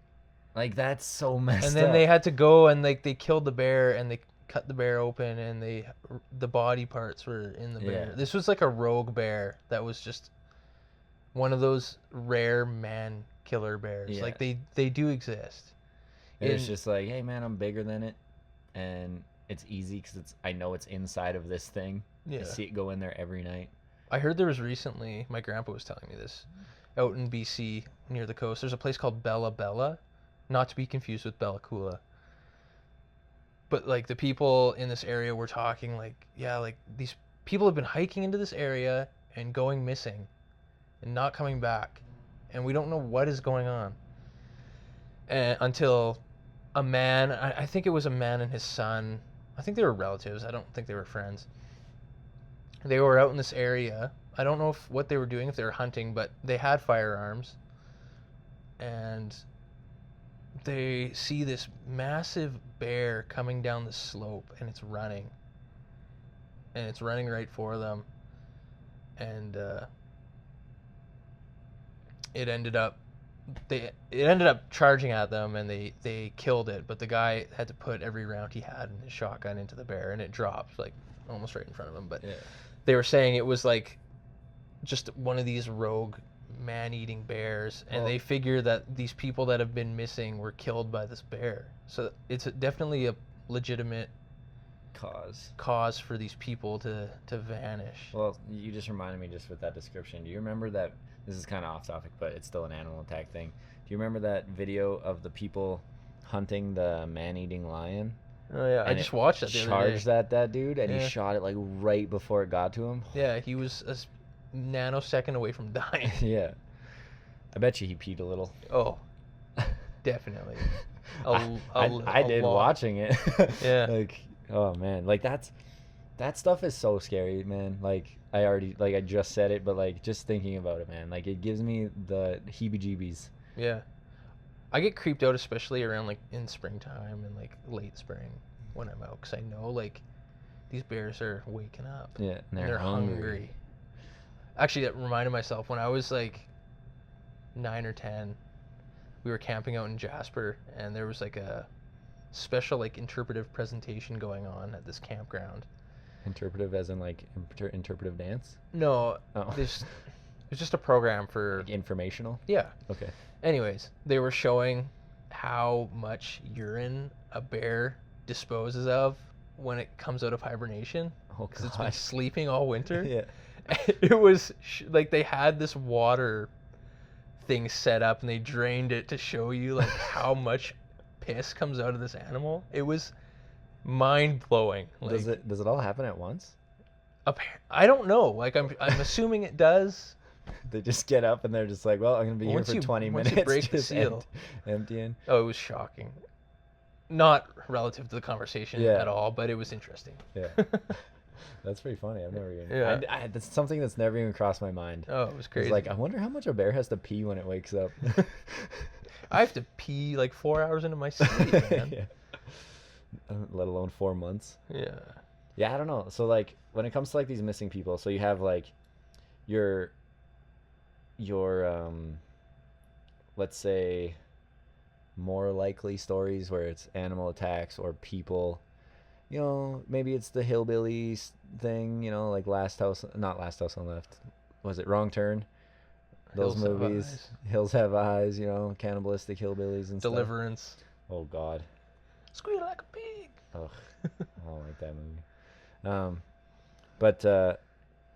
S2: Like that's so messed
S1: And then
S2: up.
S1: they had to go and like they killed the bear and they cut the bear open and the body parts were in the bear.
S2: Yeah.
S1: This was like a rogue bear that was just one of those rare man killer bears.
S2: Yeah.
S1: Like they do exist.
S2: It was
S1: In-
S2: just like, hey man, I'm bigger than it, and it's easy because I know it's inside of this thing.
S1: Yeah.
S2: I see it go in there every night.
S1: I heard there was recently, my grandpa was telling me this, out in BC near the coast. There's a place called Bella Bella, not to be confused with Bella Coola. But like the people in this area were talking like, yeah, like these people have been hiking into this area and going missing and not coming back. And we don't know what is going on. And until a man, I think it was a man and his son, I think they were relatives. I don't think they were friends. They were out in this area. I don't know what they were doing, if they were hunting, but they had firearms. And they see this massive bear coming down the slope, and it's running. And it's running right for them. And it ended up charging at them, and they killed it, but the guy had to put every round he had in his shotgun into the bear, and it dropped like almost right in front of him. But they were saying it was like just one of these rogue man-eating bears, and they figure that these people that have been missing were killed by this bear. So it's definitely a legitimate cause for these people to vanish.
S2: Well, you just reminded me just with that description. Do you remember that? This is kind of off topic, but it's still an animal attack thing. Do you remember that video of the people hunting the man-eating lion?
S1: Oh yeah, I just watched that the other day.
S2: Charged at that dude, and he shot it like right before it got to him.
S1: Yeah, he was a nanosecond away from dying.
S2: Yeah, I bet you he peed a little.
S1: Oh, definitely.
S2: I did watching it.
S1: Yeah.
S2: Like, oh man, like that stuff is so scary, man. Like I just said it, but like just thinking about it, man, like it gives me the heebie-jeebies.
S1: Yeah, I get creeped out, especially around like in springtime and like late spring when I'm out, because I know like these bears are waking up.
S2: Yeah, and
S1: they're hungry. Actually, that reminded myself when I was like 9 or 10, we were camping out in Jasper, and there was like a special like interpretive presentation going on at this campground.
S2: Interpretive as in like interpretive dance?
S1: No,
S2: oh.
S1: It was just a program for
S2: like informational.
S1: Yeah.
S2: Okay.
S1: Anyways, they were showing how much urine a bear disposes of when it comes out of hibernation, because it's been sleeping all winter.
S2: Yeah.
S1: It was like they had this water thing set up, and they drained it to show you like how much piss comes out of this animal. It was mind-blowing. Like,
S2: does it all happen at once?
S1: I don't know. Like I'm assuming it does.
S2: They just get up and they're just like, well, I'm gonna be here for 20 minutes.
S1: Once you break the seal.
S2: Emptying.
S1: Oh, it was shocking. Not relative to the conversation at all, but it was interesting.
S2: Yeah. That's pretty funny. I've never even.
S1: Yeah.
S2: That's something that's never even crossed my mind.
S1: Oh, it was crazy.
S2: It's like, I wonder how much a bear has to pee when it wakes up.
S1: I have to pee like 4 hours into my sleep, man.
S2: Yeah. Let alone 4 months.
S1: Yeah.
S2: Yeah, I don't know. So like when it comes to like these missing people, so you have like your let's say more likely stories where it's animal attacks or people. You know, maybe it's the hillbillies thing, you know, like Last House on the Left. Was it Wrong Turn? Those movies. Hills Have Eyes, you know, cannibalistic hillbillies and
S1: Deliverance.
S2: stuff. Oh God.
S1: Squeal like a pig.
S2: Ugh. I don't like that movie. But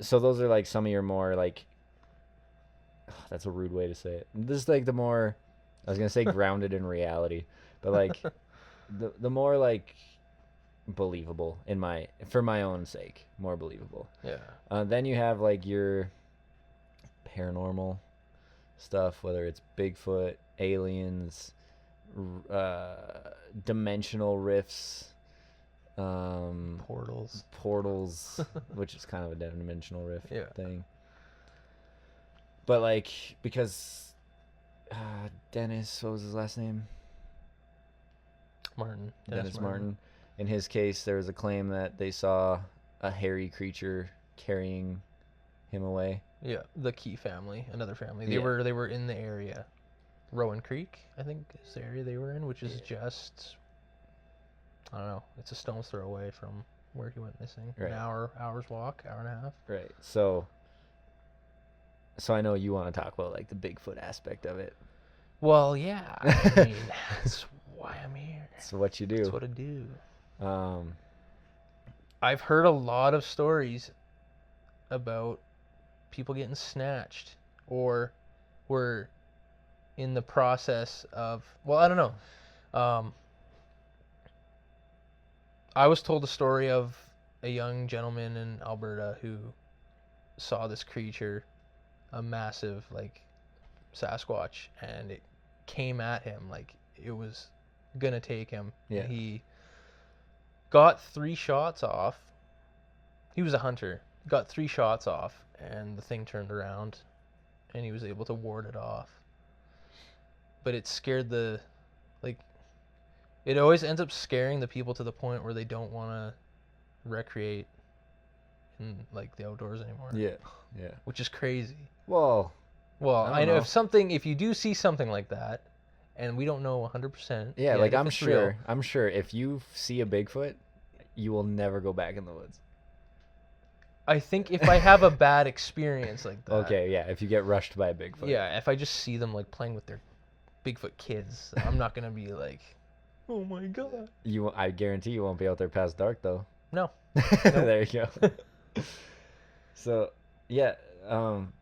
S2: so those are like some of your more like, that's a rude way to say it. This is like the more, I was gonna say grounded in reality, but like the more like believable for my own sake, more believable.
S1: Yeah.
S2: Then you have like your paranormal stuff, whether it's Bigfoot, aliens, dimensional rifts, portals, which is kind of a dimensional rift thing. But like, because Dennis, what was his last name?
S1: Martin.
S2: Dennis Martin. In his case, there was a claim that they saw a hairy creature carrying him away.
S1: Yeah, the Key family, another family. They were in the area. Rowan Creek, I think, is the area they were in, which is just, I don't know, it's a stone's throw away from where he went missing.
S2: Right.
S1: An hour's walk, hour and a half.
S2: Right. So I know you want to talk about like the Bigfoot aspect of it.
S1: Well, yeah. I mean, that's why I'm here.
S2: It's what you do.
S1: That's what I do. I've heard a lot of stories about people getting snatched or were in the process of, well, I don't know. I was told a story of a young gentleman in Alberta who saw this creature, a massive like Sasquatch, and it came at him like it was gonna take him.
S2: Yeah.
S1: And he got 3 shots off. He was a hunter. Got 3 shots off, and the thing turned around, and he was able to ward it off. But it scared the, like, it always ends up scaring the people to the point where they don't want to recreate in like the outdoors anymore.
S2: Yeah. Yeah.
S1: Which is crazy.
S2: Well,
S1: I
S2: don't
S1: know
S2: know.
S1: if you do see something like that, and we don't know 100%.
S2: yeah,
S1: yet
S2: like
S1: if
S2: I'm
S1: it's
S2: sure,
S1: real,
S2: I'm sure if you see a Bigfoot, you will never go back in the woods.
S1: I think if I have a bad experience like that.
S2: Okay, yeah, if you get rushed by a Bigfoot.
S1: Yeah, if I just see them like playing with their Bigfoot kids, I'm not gonna be like, oh my god.
S2: I guarantee you won't be out there past dark though.
S1: No.
S2: There you go. So, yeah,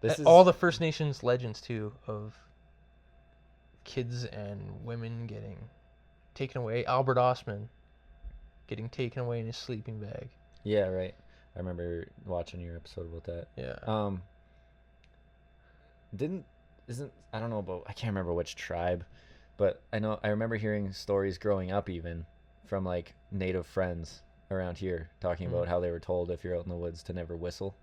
S2: this is
S1: all the First Nations legends too of kids and women getting taken away. Albert Osman getting taken away in his sleeping bag.
S2: Yeah, right. I remember watching your episode about that.
S1: Yeah.
S2: I don't know about, I can't remember which tribe, but I remember hearing stories growing up even from like native friends around here talking about how they were told if you're out in the woods to never whistle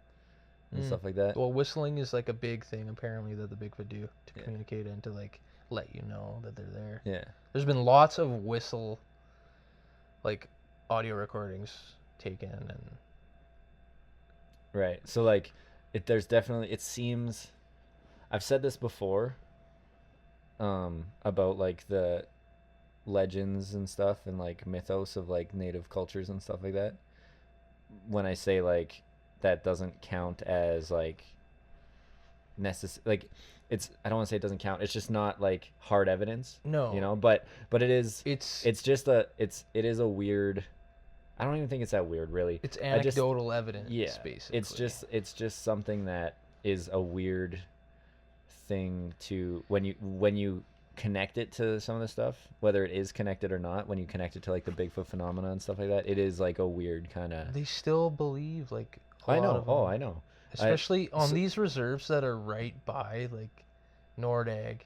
S2: and stuff like that.
S1: Well, whistling is like a big thing apparently that the Bigfoot do to
S2: Yeah.
S1: communicate and to like let you know that they're there.
S2: Yeah.
S1: There's been lots of whistle like audio recordings taken and
S2: Right. So like there's definitely, it seems, I've said this before about like the legends and stuff and like mythos of like native cultures and stuff like that. When I say like that doesn't count as like like I don't want to say it doesn't count. It's just not like hard evidence.
S1: No.
S2: You know, but it is
S1: it's
S2: just it is a weird, I don't even think it's that weird really.
S1: It's anecdotal evidence,
S2: yeah,
S1: basically.
S2: It's just something that is a weird thing to when you connect it to some of the stuff, whether it is connected or not, when you connect it to like the Bigfoot phenomena and stuff like that, it is like a weird kind of.
S1: They still believe like a
S2: I
S1: lot
S2: know.
S1: of them,
S2: Oh, I know.
S1: especially on these reserves that are right by like Nordegg.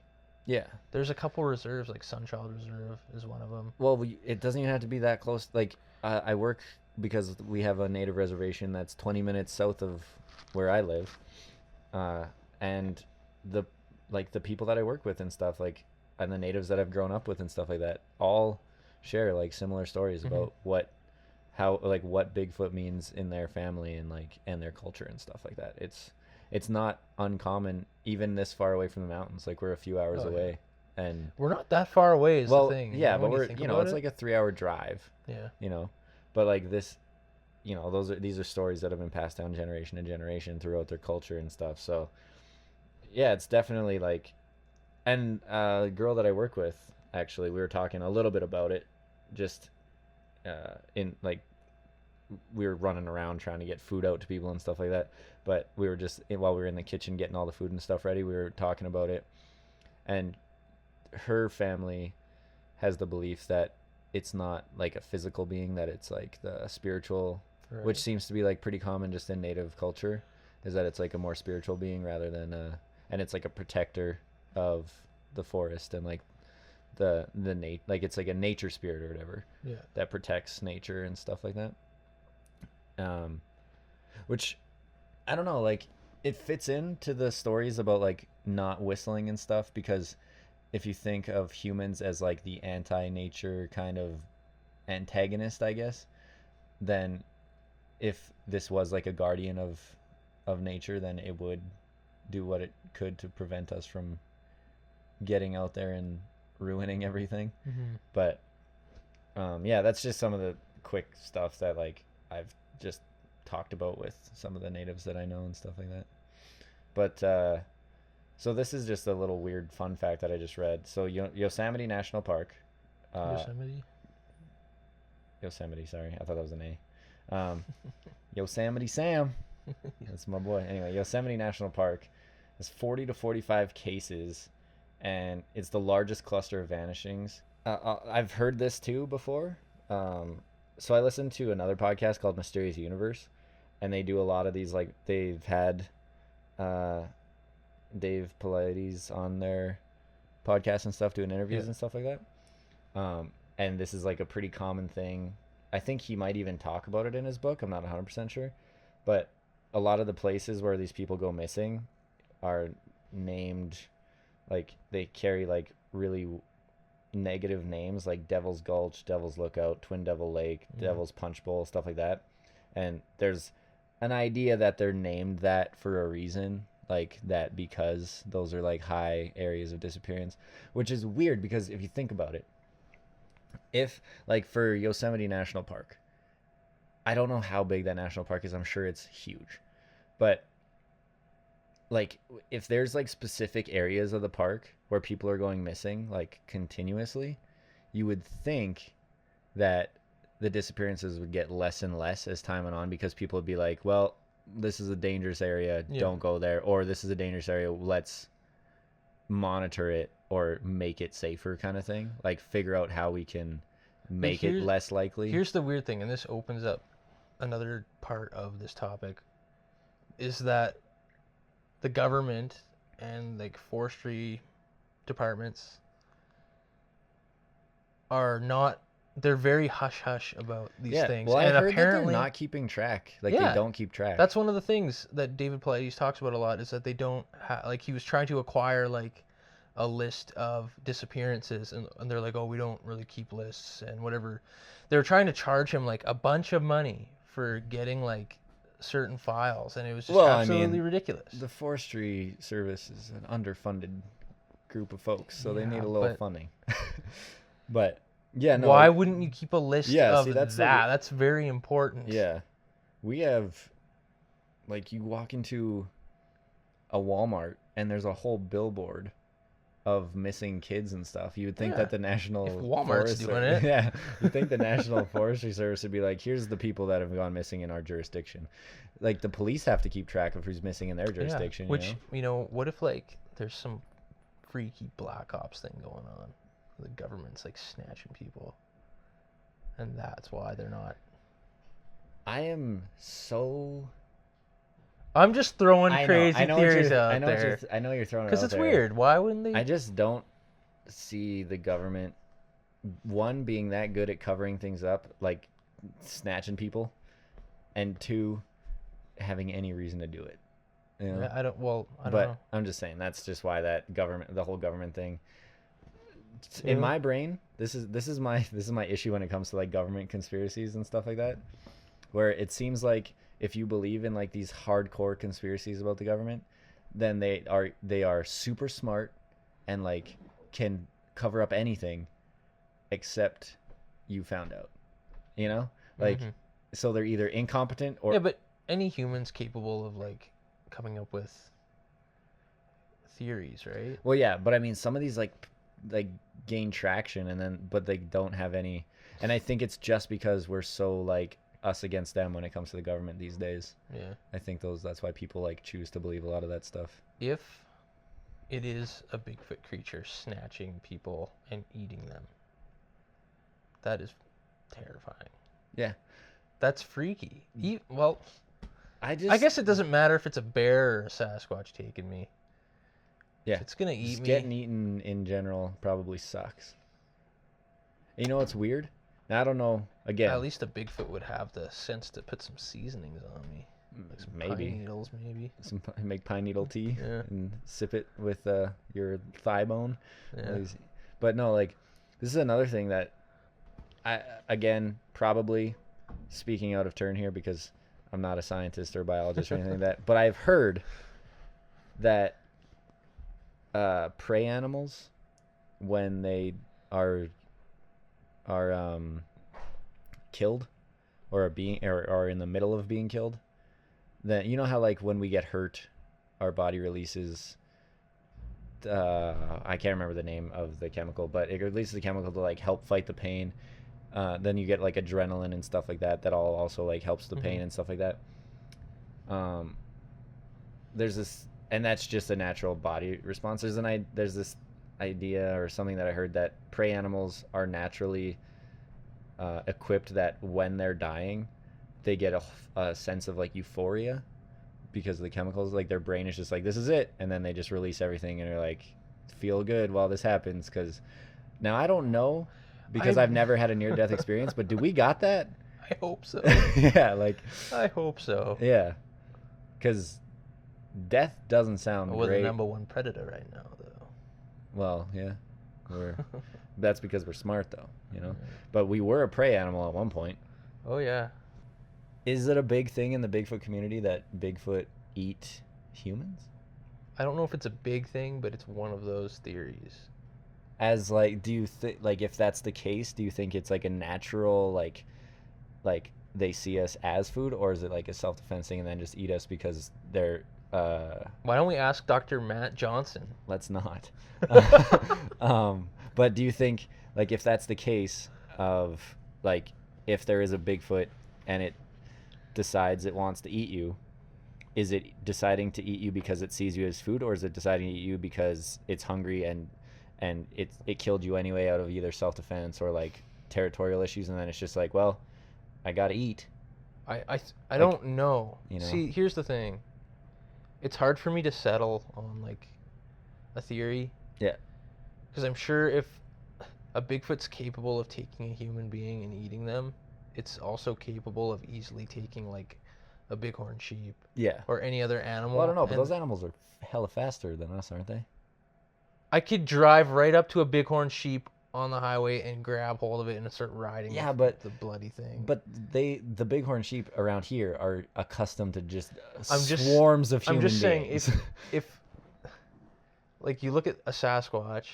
S2: Yeah.
S1: There's a couple reserves, like Sunchild Reserve is one of them.
S2: Well, it doesn't even have to be that close. Like I work because we have a native reservation that's 20 minutes south of where I live, and the people that I work with and stuff, like, and the natives that I've grown up with and stuff like that, all share like similar stories about what Bigfoot means in their family and like and their culture and stuff like that. It's not uncommon even this far away from the mountains. Like we're a few hours away, and
S1: we're not that far away. Is the thing.
S2: Yeah, but we're
S1: it's
S2: like a 3-hour drive.
S1: Yeah.
S2: But like this, these are stories that have been passed down generation to generation throughout their culture and stuff. So yeah, it's definitely like, and the girl that I work with, actually, we were talking a little bit about it, just in like, we were running around trying to get food out to people and stuff like that. But we were just, while we were in the kitchen getting all the food and stuff ready, we were talking about it. And her family has the belief that it's not like a physical being, that it's like the spiritual,
S1: Right.
S2: which seems to be like pretty common just in native culture, is that it's like a more spiritual being rather than and it's like a protector of the forest and like the like it's like a nature spirit or whatever.
S1: Yeah.
S2: That protects nature and stuff like that. Which I don't know, like it fits into the stories about like not whistling and stuff, because if you think of humans as like the anti-nature kind of antagonist, I guess, then if this was like a guardian of nature, then it would do what it could to prevent us from getting out there and ruining everything. But yeah, that's just some of the quick stuff that like I've just talked about with some of the natives that I know and stuff like that. But so this is just a little weird fun fact that I just read. So Yosemite National Park. Yosemite, sorry. I thought that was an A. Yosemite Sam. That's my boy. Anyway, Yosemite National Park, There's 40 to 45 cases, and it's the largest cluster of vanishings. I've heard this too before. So I listened to another podcast called Mysterious Universe, and they do a lot of these, like, they've had Dave Paulides on their podcast and stuff, doing interviews and stuff like that. And this is like a pretty common thing. I think he might even talk about it in his book. I'm not 100% sure. But a lot of the places where these people go missing are named, like, they carry like really negative names, like Devil's Gulch, Devil's Lookout, Twin Devil Lake, Devil's Punch Bowl, stuff like that. And there's an idea that they're named that for a reason, like that because those are like high areas of disappearance, which is weird because if you think about it, if like for Yosemite National Park, I don't know how big that national park is. I'm sure it's huge, but like if there's like specific areas of the park where people are going missing like continuously, you would think that the disappearances would get less and less as time went on, because people would be like, well, this is a dangerous area, don't go there, or this is a dangerous area, let's monitor it or make it safer, kind of thing. Like figure out how we can make it less likely.
S1: Here's the weird thing, and this opens up another part of this topic, is that the government and like forestry departments are not, they're very hush-hush about these things.
S2: Well,
S1: and
S2: I heard
S1: apparently
S2: that they're not keeping track. Like, they don't keep track.
S1: That's one of the things that David Paulides talks about a lot, is that they don't like, he was trying to acquire like a list of disappearances, and they're like, oh, we don't really keep lists and whatever. They were trying to charge him like a bunch of money for getting like certain files, and it was just absolutely ridiculous.
S2: The Forestry Service is an underfunded group of folks, so they need a little funding. But yeah, no.
S1: Why wouldn't you keep a list of
S2: that's
S1: that? That's very important.
S2: Yeah. We have, like, you walk into a Walmart and there's a whole billboard of missing kids and stuff. You would think that the National
S1: Walmart's doing it.
S2: Yeah. You think the National Forestry Service would be like, here's the people that have gone missing in our jurisdiction. Like, the police have to keep track of who's missing in their jurisdiction.
S1: Which, you know, what if like there's some freaky black ops thing going on? The government's like snatching people, and that's why they're not.
S2: I'm
S1: just throwing crazy theories out there.
S2: I know you're throwing it out there.
S1: Because it's weird. Why wouldn't they?
S2: I just don't see the government, one, being that good at covering things up, like snatching people, and two, having any reason to do it. You know?
S1: I don't know.
S2: I'm just saying, that's just why the whole government thing. In my brain, this is my issue when it comes to like government conspiracies and stuff like that, where it seems like if you believe in like these hardcore conspiracies about the government, then they are super smart and like can cover up anything except you found out, you know, like so they're either incompetent or
S1: but any human's capable of like coming up with theories, right?
S2: Well, yeah, but I mean, some of these like gain traction but they don't have any, and I think it's just because we're so like us against them when it comes to the government these days. Yeah, I think that's why people like choose to believe a lot of that stuff.
S1: If it is a Bigfoot creature snatching people and eating them, that is terrifying.
S2: Yeah,
S1: that's freaky. I guess it doesn't matter if it's a bear or a Sasquatch taking me.
S2: Yeah,
S1: if it's gonna eat me.
S2: Getting eaten in general probably sucks. You know what's weird? Now, I don't know. Again,
S1: at least a Bigfoot would have the sense to put some seasonings on me, like some pine needles, maybe.
S2: Make pine needle tea and sip it with your thigh bone. Yeah. But no, like, this is another thing that again, probably speaking out of turn here because I'm not a scientist or a biologist or anything like that, but I've heard that prey animals, when they are killed or are in the middle of being killed, then you know how like when we get hurt, our body releases I can't remember the name of the chemical, but it releases the chemical to like help fight the pain. Then you get like adrenaline and stuff like that all also like helps the pain and stuff like that. There's this, and that's just a natural body response. There's this idea or something that I heard that prey animals are naturally equipped that when they're dying, they get a sense of like euphoria because of the chemicals. Like their brain is just like, this is it, and then they just release everything and they're like, feel good while this happens. Because now I don't know, because I've never had a near-death experience, but do we got that?
S1: I hope so.
S2: Yeah, like
S1: I hope so.
S2: yeah, because death doesn't sound
S1: We're
S2: great.
S1: the number one predator right now, though.
S2: Well, yeah, that's because we're smart, though, you know. But we were a prey animal at one point.
S1: Oh yeah.
S2: Is it a big thing in the Bigfoot community that Bigfoot eat humans?
S1: I don't know if it's a big thing, but it's one of those theories.
S2: As like, do you think, like, if that's the case, do you think it's like a natural, like they see us as food, or is it like a self-defense thing and then just eat us because they're
S1: Why don't we ask Dr. Matt Johnson?
S2: let's not. But do you think, like, if that's the case of, like, if there is a Bigfoot and it decides it wants to eat you, is it deciding to eat you because it sees you as food, or is it deciding to eat you because it's hungry and it killed you anyway out of either self-defense or like territorial issues, and then it's just like, well, I gotta eat.
S1: I don't know.
S2: You know?
S1: See, here's the thing. It's hard for me to settle on like a theory.
S2: Yeah.
S1: Because I'm sure if a Bigfoot's capable of taking a human being and eating them, it's also capable of easily taking like a bighorn sheep.
S2: Yeah.
S1: Or any other animal.
S2: Well, I don't know, but those animals are hella faster than us, aren't they?
S1: I could drive right up to a bighorn sheep on the highway and grab hold of it and start riding.
S2: Yeah, but
S1: the bloody thing.
S2: But the bighorn sheep around here are accustomed to just swarms of human beings.
S1: I'm just saying, if like you look at a Sasquatch,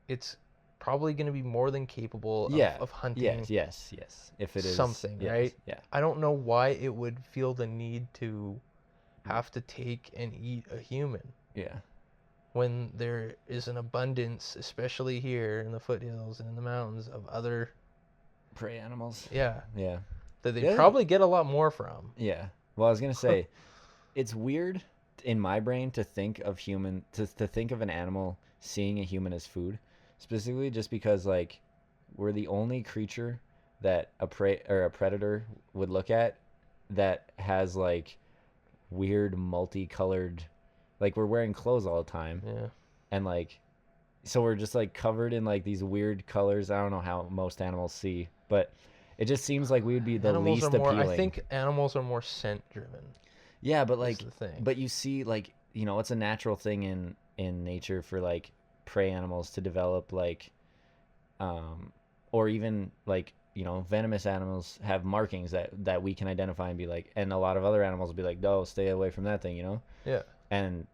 S1: it's probably going to be more than capable of hunting.
S2: Yes. If it is
S1: something,
S2: yes,
S1: right?
S2: Yeah.
S1: I don't know why it would feel the need to have to take and eat a human.
S2: Yeah.
S1: When there is an abundance, especially here in the foothills and in the mountains, of other
S2: prey animals.
S1: Yeah.
S2: Yeah.
S1: That they probably get a lot more from.
S2: Yeah. Well, I was gonna say, it's weird in my brain to think of to think of an animal seeing a human as food, specifically just because like we're the only creature that a prey or a predator would look at that has like weird multicolored, like we're wearing clothes all the time.
S1: Yeah.
S2: And like, so we're just like covered in like these weird colors. I don't know how most animals see, but it just seems like we would be the least appealing.
S1: I think animals are more scent driven.
S2: Yeah, but like,
S1: the thing.
S2: But you see, like, you know, it's a natural thing in nature for like prey animals to develop like, or even like, you know, venomous animals have markings that we can identify and be like, and a lot of other animals will be like, no, stay away from that thing, you know?
S1: Yeah.
S2: And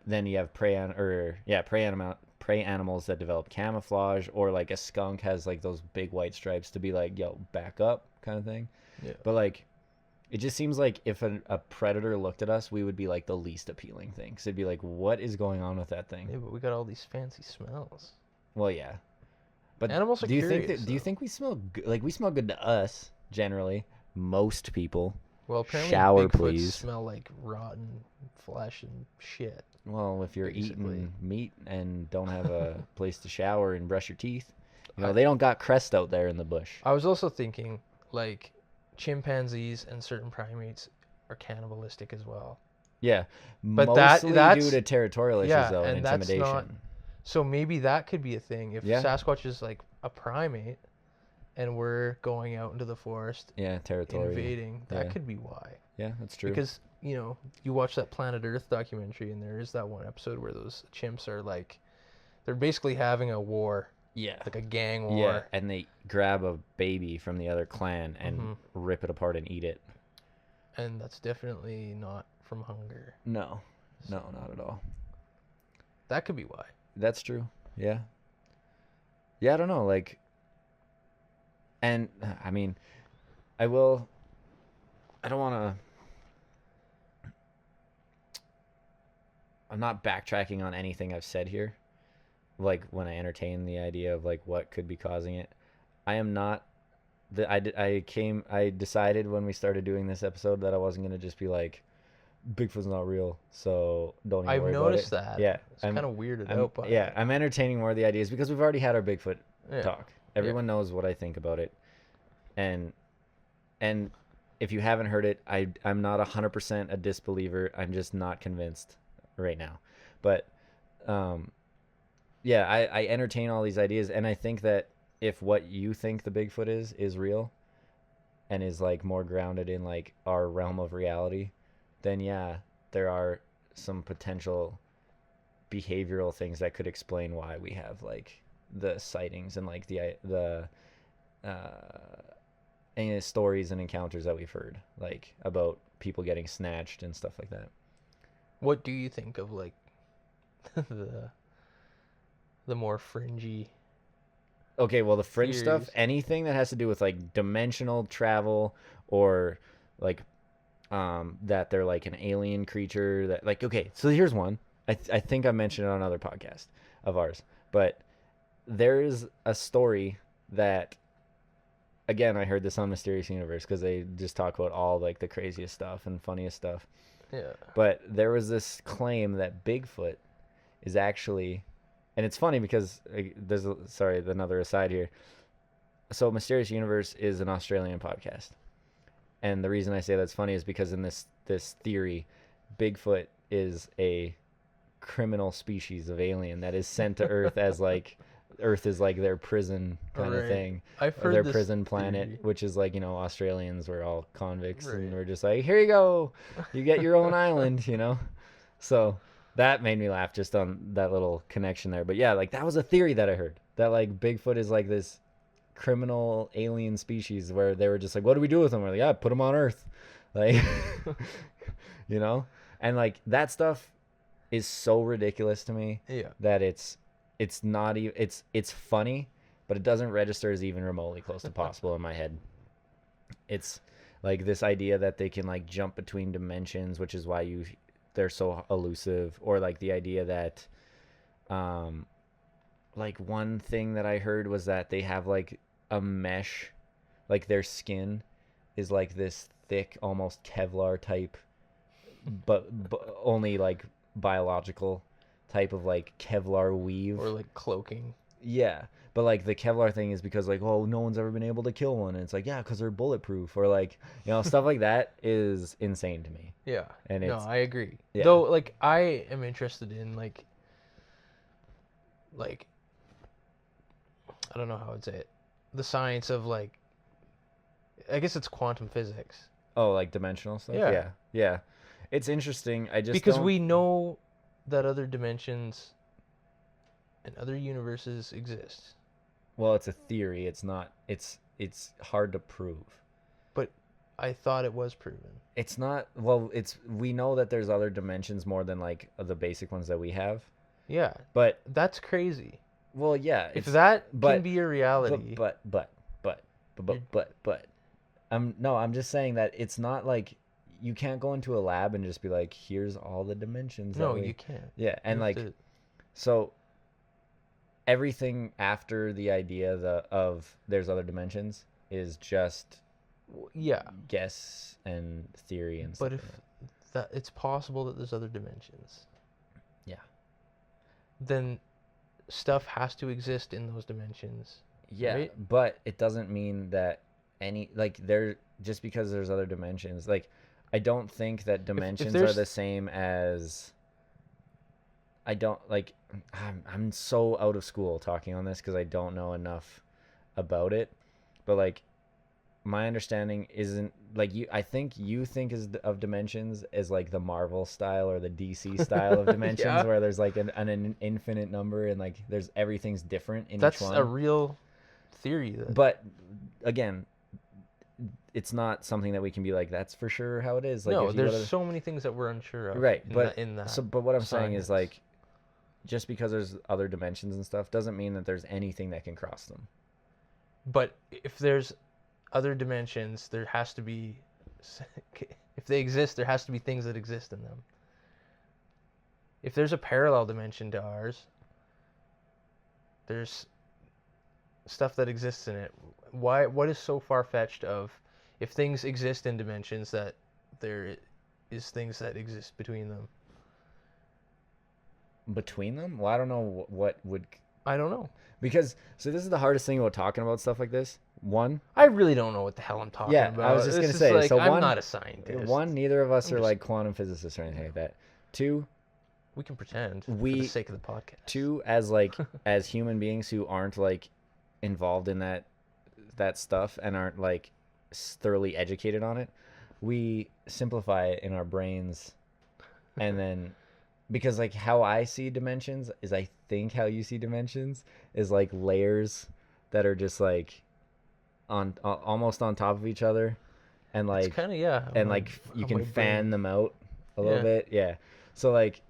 S2: then you have prey animals that develop camouflage, or like a skunk has like those big white stripes to be like, yo, back up kind of thing.
S1: Yeah.
S2: But like, it just seems like if a predator looked at us, we would be like the least appealing thing. Because it'd be like, what is going on with that thing?
S1: Yeah, but we got all these fancy smells.
S2: Well, yeah. But
S1: animals are curious.
S2: Do you think we smell good? Like, we smell good to us, generally. Most people.
S1: Well, apparently
S2: shower,
S1: Bigfoots
S2: please.
S1: Smell like rotten flesh and shit.
S2: Well, if you're
S1: basically
S2: eating meat and don't have a place to shower and brush your teeth, you know, they don't got crest out there in the bush.
S1: I was also thinking, like, chimpanzees and certain primates are cannibalistic as well.
S2: Yeah,
S1: but
S2: mostly
S1: that's
S2: due to territorial issues, though, and intimidation.
S1: That's not, so maybe that could be a thing. If Sasquatch is like a primate and we're going out into the forest, invading, that could be why.
S2: Yeah, that's true.
S1: Because, you know, you watch that Planet Earth documentary, and there is that one episode where those chimps are like, they're basically having a war. Yeah. Like a gang war.
S2: Yeah, and they grab a baby from the other clan and rip it apart and eat it.
S1: And that's definitely not from hunger.
S2: No, not at all.
S1: That could be why.
S2: That's true. Yeah. Yeah, I don't know. Like, and I mean, I don't want to. I'm not backtracking on anything I've said here. Like, when I entertain the idea of like what could be causing it, I am not. I decided when we started doing this episode that I wasn't gonna just be like, Bigfoot's not real, so don't even
S1: I've
S2: worry about it.
S1: noticed that.
S2: Yeah,
S1: It's kind of weirded
S2: I'm
S1: out by
S2: yeah,
S1: it.
S2: I'm entertaining more of the ideas because we've already had our Bigfoot
S1: Yeah.
S2: talk. Everyone knows what I think about it, and and if you haven't heard it, I'm not 100% a disbeliever. I'm just not convinced right now, but um, yeah, I entertain all these ideas, and I think that if what you think the Bigfoot is real, and is like more grounded in like our realm of reality, then yeah, there are some potential behavioral things that could explain why we have like the sightings and like the any stories and encounters that we've heard, like about people getting snatched and stuff like that.
S1: What do you think of like the more fringy?
S2: Okay, well, the fringe stuff,
S1: Theories.
S2: anything that has to do with like dimensional travel or like that they're like an alien creature that like okay, so here's one. I think I mentioned it on another podcast of ours, but there's a story that again I heard this on Mysterious Universe because they just talk about all like the craziest stuff and funniest stuff.
S1: Yeah.
S2: But there was this claim that Bigfoot is actually, and it's funny because sorry, another aside here. So Mysterious Universe is an Australian podcast, and the reason I say that's funny is because in this theory, Bigfoot is a criminal species of alien that is sent to Earth as like Earth is like their prison kind of
S1: Right.
S2: thing,
S1: I've
S2: or
S1: heard
S2: their
S1: this
S2: prison planet,
S1: theory.
S2: which is like Australians were all convicts and
S1: Right.
S2: we're just like here you go, you get your own island. So that made me laugh just on that little connection there. But yeah, like that was a theory that I heard that like Bigfoot is like this criminal alien species where they were just like, what do we do with them? We're like, yeah, put them on Earth, like, you know, and like that stuff is so ridiculous to me
S1: Yeah.
S2: that it's not even it's funny, but it doesn't register as even remotely close to possible in my head. It's like this idea that they can like jump between dimensions, which is why they're so elusive, or like the idea that like one thing that I heard was that they have like a mesh, like their skin is like this thick, almost Kevlar type, but only like biological type of like Kevlar weave.
S1: Or like cloaking.
S2: Yeah, but like the Kevlar thing is because like, oh, no one's ever been able to kill one, and it's like, yeah, because they're bulletproof, or like, stuff like that is insane to me.
S1: Yeah.
S2: And
S1: No,
S2: it's
S1: I agree.
S2: yeah.
S1: Though like I am interested in like I don't know how I'd say it. The science of like I guess it's quantum physics.
S2: Oh, like dimensional stuff.
S1: Yeah.
S2: Yeah. It's interesting. I just
S1: Because
S2: don't...
S1: we know that other dimensions and other universes exist.
S2: Well, it's a theory. It's not. It's hard to prove.
S1: But I thought it was proven.
S2: It's not. Well, we know that there's other dimensions more than like the basic ones that we have.
S1: Yeah.
S2: But
S1: That's crazy.
S2: well, yeah.
S1: If that
S2: but-
S1: can be a reality.
S2: But I'm just saying that it's not like you can't go into a lab and just be like, here's all the dimensions.
S1: No, you can't.
S2: Yeah, and
S1: You
S2: like
S1: have to-
S2: so everything after the idea of there's other dimensions is just
S1: yeah.
S2: guess and theory and stuff.
S1: But if that it's possible that there's other dimensions.
S2: Yeah.
S1: Then stuff has to exist in those dimensions.
S2: Yeah,
S1: right?
S2: but it doesn't mean that just because there's other dimensions, like I don't think that dimensions are the same as I don't like I'm so out of school talking on this because I don't know enough about it, but like my understanding isn't like I think you think of dimensions as like the Marvel style or the DC style of dimensions
S1: Yeah.
S2: where there's like an infinite number and like there's everything's different in
S1: That's
S2: each one.
S1: a real theory.
S2: But again, it's not something that we can be like that's for sure how it is. Like
S1: no,
S2: if you
S1: there's so many things that we're unsure of.
S2: right, but
S1: in that.
S2: but what I'm saying is
S1: science.
S2: like just because there's other dimensions and stuff doesn't mean that there's anything that can cross them.
S1: But if there's other dimensions, there has to be. If they exist, there has to be things that exist in them. If there's a parallel dimension to ours, there's stuff that exists in it. What is so far-fetched of if things exist in dimensions that there is things that exist between them.
S2: Between them? Well, I don't know what would...
S1: I don't know.
S2: Because, so this is the hardest thing about talking about stuff like this. One,
S1: I really don't know what the hell I'm talking
S2: yeah,
S1: about.
S2: I was just
S1: This
S2: gonna
S1: is
S2: say.
S1: like,
S2: So
S1: I'm not a scientist.
S2: one, neither of us
S1: I'm
S2: are
S1: just-
S2: like quantum physicists or anything like that. Two,
S1: We can pretend for the sake of the podcast.
S2: two, as like as human beings who aren't like involved in that stuff and aren't like thoroughly educated on it, we simplify it in our brains, and then because like how I see dimensions is, I think how you see dimensions is like layers that are just like on almost on top of each other, and like
S1: Kind of, yeah.
S2: and like you
S1: how
S2: can
S1: my
S2: fan
S1: brain-
S2: them out a little
S1: Yeah.
S2: bit. Yeah. So like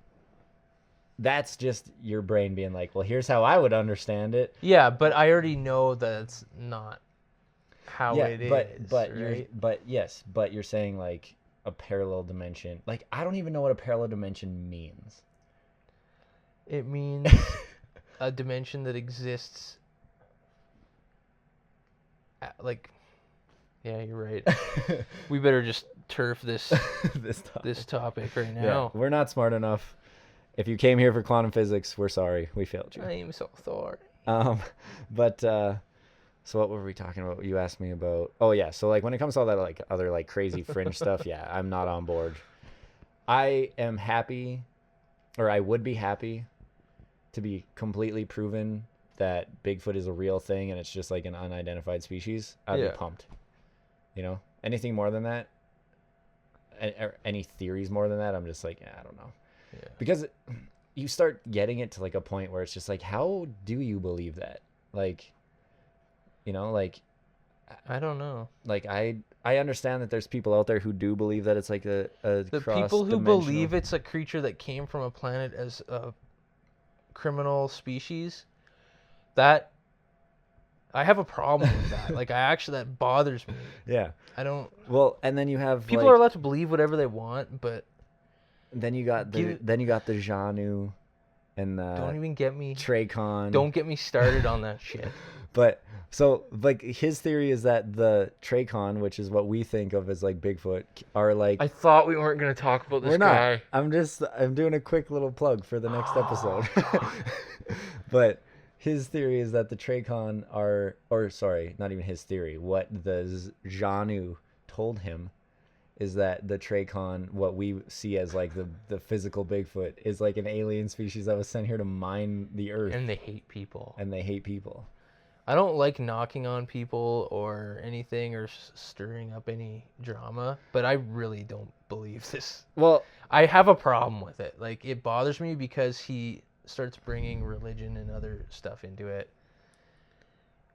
S2: that's just your brain being like, well, here's how I would understand it.
S1: Yeah, but I already know that's not how
S2: Yeah,
S1: it is.
S2: but
S1: right?
S2: but you're saying like a parallel dimension. Like I don't even know what a parallel dimension means.
S1: It means a dimension that exists. Like, yeah, you're right. We better just turf this
S2: this
S1: topic right
S2: Yeah,
S1: now.
S2: we're not smart enough. If you came here for quantum physics, we're sorry. We failed you.
S1: I am so sorry.
S2: But so what were we talking about? You asked me about. Oh yeah, so like when it comes to all that like other like crazy fringe stuff, yeah, I'm not on board. I am happy, or I would be happy, to be completely proven that Bigfoot is a real thing and it's just like an unidentified species. I'd
S1: Yeah.
S2: be pumped. You know, anything more than that, any theories more than that, I'm just like, I don't know.
S1: Yeah.
S2: Because you start getting it to like a point where it's just like, how do you believe that? Like, you know, like
S1: I don't know.
S2: like I understand that there's people out there who do believe that it's like a
S1: The people who believe it's a creature that came from a planet as a criminal species, that I have a problem with that. Like, that bothers me.
S2: Yeah.
S1: I don't.
S2: Well, and then you have
S1: People
S2: like,
S1: are allowed to believe whatever they want, but
S2: then you got the Janu and
S1: don't
S2: the
S1: even get me.
S2: Traycon.
S1: Don't get me started on that shit.
S2: But so like his theory is that the Traycon, which is what we think of as like Bigfoot, are like
S1: I thought we weren't gonna talk about this
S2: we're not.
S1: guy.
S2: I'm doing a quick little plug for the next episode. But his theory is that the Traycon are, or sorry, not even his theory. What the Janu told him is that the Traycon, what we see as like the physical Bigfoot, is like an alien species that was sent here to mine the earth,
S1: And they hate people.
S2: and they hate people.
S1: I don't like knocking on people or anything or stirring up any drama, but I really don't believe this.
S2: Well,
S1: I have a problem with it. Like, it bothers me because he starts bringing religion and other stuff into it.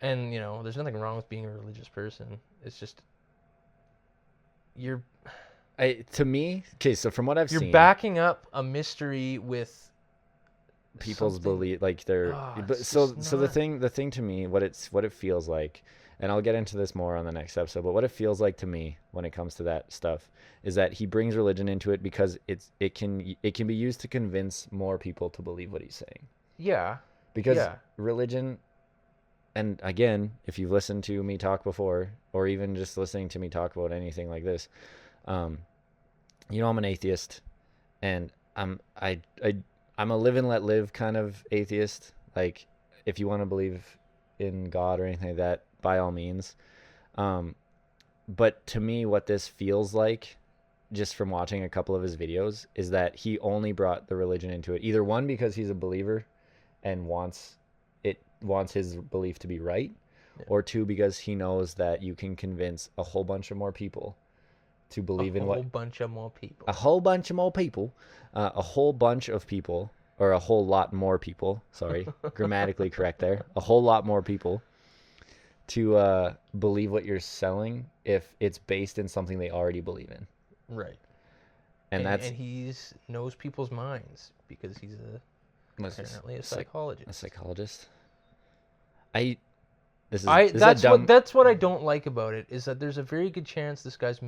S1: And, you know, there's nothing wrong with being a religious person. It's just
S2: to me, okay, so from what I've
S1: you're
S2: seen,
S1: backing up a mystery with
S2: people's
S1: something-
S2: belief, like they're but
S1: it's
S2: so
S1: just
S2: so the
S1: not-
S2: thing to me, what it feels like, and I'll get into this more on the next episode, but what it feels like to me when it comes to that stuff is that he brings religion into it because it can be used to convince more people to believe what he's saying.
S1: Yeah.
S2: Because
S1: Yeah.
S2: religion, and again, if you've listened to me talk before, or even just listening to me talk about anything like this, you know, I'm an atheist, and I'm a live and let live kind of atheist. Like, if you want to believe in God or anything like that, by all means. But to me, what this feels like, just from watching a couple of his videos, is that he only brought the religion into it. Either one, because he's a believer and wants his belief to be right,
S1: Yeah.
S2: or two, because he knows that you can convince a whole bunch of more people to believe in
S1: A
S2: what
S1: whole bunch of more people.
S2: a whole bunch of more people, a whole bunch of people, or a whole lot more people. Sorry, grammatically correct there. A whole lot more people to believe what you're selling if it's based in something they already believe in.
S1: Right.
S2: And that's
S1: and he's knows people's minds because he's apparently a psychologist.
S2: a psychologist. This is
S1: That's what I don't like about it, is that there's a very good chance this guy's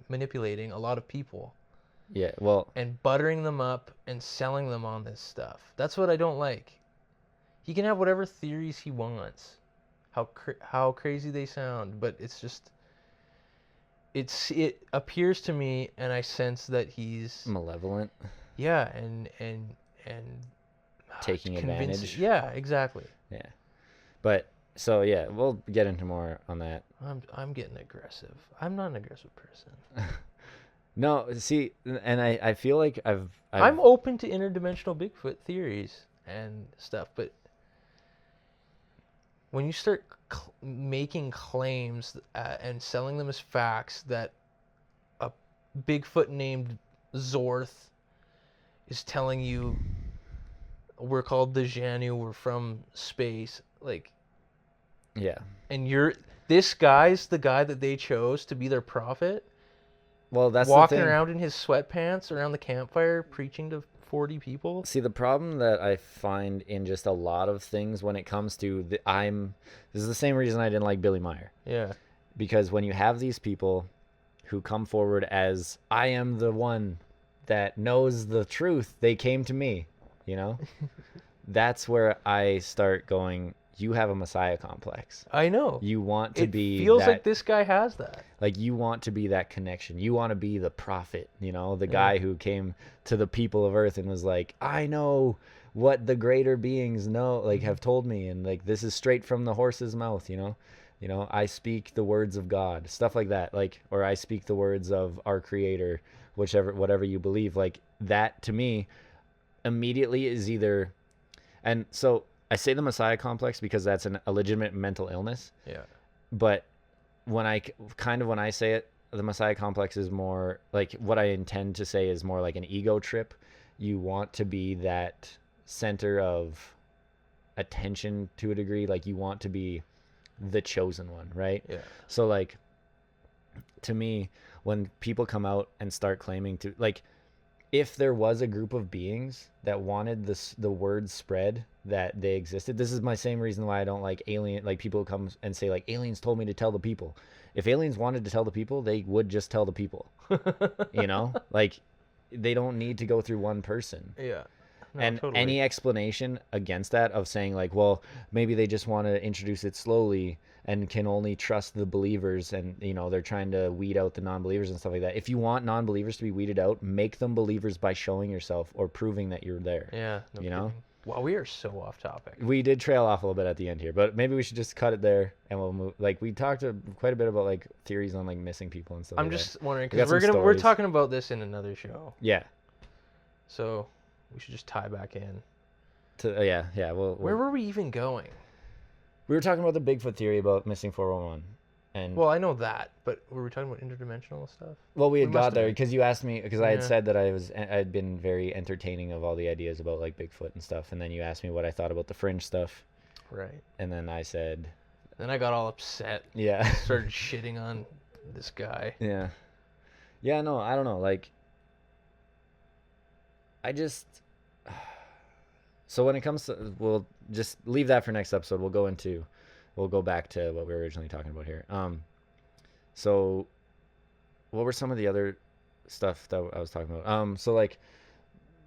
S1: manipulating a lot of people
S2: yeah. Well,
S1: and buttering them up and selling them on this stuff. That's what I don't like. He can have whatever theories he wants, how crazy they sound, but it's just it appears to me, and I sense that he's
S2: Malevolent,
S1: yeah, and
S2: taking advantage.
S1: Yeah, exactly.
S2: Yeah. But so yeah, we'll get into more on that.
S1: I'm getting aggressive. I'm not an aggressive person.
S2: No, see, and I feel like
S1: I'm open to interdimensional Bigfoot theories and stuff, but when you start making claims and selling them as facts that a Bigfoot named Zorth is telling you we're called the Janu, we're from space, like,
S2: yeah.
S1: and this guy's the guy that they chose to be their prophet.
S2: Well, that's
S1: walking
S2: the thing.
S1: around in his sweatpants around the campfire preaching to 40 people.
S2: See, the problem that I find in just a lot of things when it comes to this is the same reason I didn't like Billy Meyer.
S1: Yeah.
S2: Because when you have these people who come forward as, I am the one that knows the truth, they came to me, you know? That's where I start going, you have a Messiah complex.
S1: I know.
S2: You want to be
S1: It feels like this guy has that.
S2: Like, you want to be that connection. You want to be the prophet, you know, the guy who came to the people of Earth and was like, I know what the greater beings know, like, have told me, and like, this is straight from the horse's mouth, you know, I speak the words of God, stuff like that, like, or I speak the words of our Creator, whatever you believe, like, that to me immediately is either, and so I say the Messiah complex because that's a legitimate mental illness.
S1: Yeah.
S2: But when I say it, the Messiah complex is more like, what I intend to say is more like an ego trip. You want to be that center of attention to a degree. Like, you want to be the chosen one, right?
S1: Yeah.
S2: So, like, to me, when people come out and start claiming to, like, if there was a group of beings that wanted the word spread that they existed, this is my same reason why I don't like people who come and say, like, aliens told me to tell the people. If aliens wanted to tell the people, they would just tell the people, you know, like, they don't need to go through one person.
S1: Yeah. No,
S2: and
S1: totally.
S2: Any explanation against that of saying, like, well, maybe they just want to introduce it slowly and can only trust the believers, and, you know, they're trying to weed out the non-believers and stuff like that. If you want non-believers to be weeded out, make them believers by showing yourself or proving that you're there.
S1: Yeah. No
S2: you know?
S1: Wow, we are so off topic.
S2: We did trail off a little bit at the end here, but maybe we should just cut it there and we'll move. Like, we talked quite a bit about, like, theories on, like, missing people and stuff.
S1: I'm
S2: like
S1: just
S2: that.
S1: wondering,
S2: We got
S1: because
S2: some
S1: we're
S2: stories.
S1: talking about this in another show,
S2: Yeah.
S1: so we should just tie back in.
S2: Yeah.
S1: Where were we even going?
S2: We were talking about the Bigfoot theory about missing 411. And
S1: Well, I know that, but were we talking about interdimensional stuff?
S2: well, we had
S1: must
S2: got
S1: have
S2: there
S1: been.
S2: because you asked me, because I had
S1: Yeah.
S2: said that I'd been very entertaining of all the ideas about, like, Bigfoot and stuff, and then you asked me what I thought about the fringe stuff,
S1: Right.
S2: and then I said,
S1: Then I got all upset.
S2: yeah.
S1: Started shitting on this guy.
S2: Yeah. Yeah, no, I don't know. Like, I just. So when it comes to. We'll just leave that for next episode. We'll go back to what we were originally talking about here. So what were some of the other stuff that I was talking about? So, like,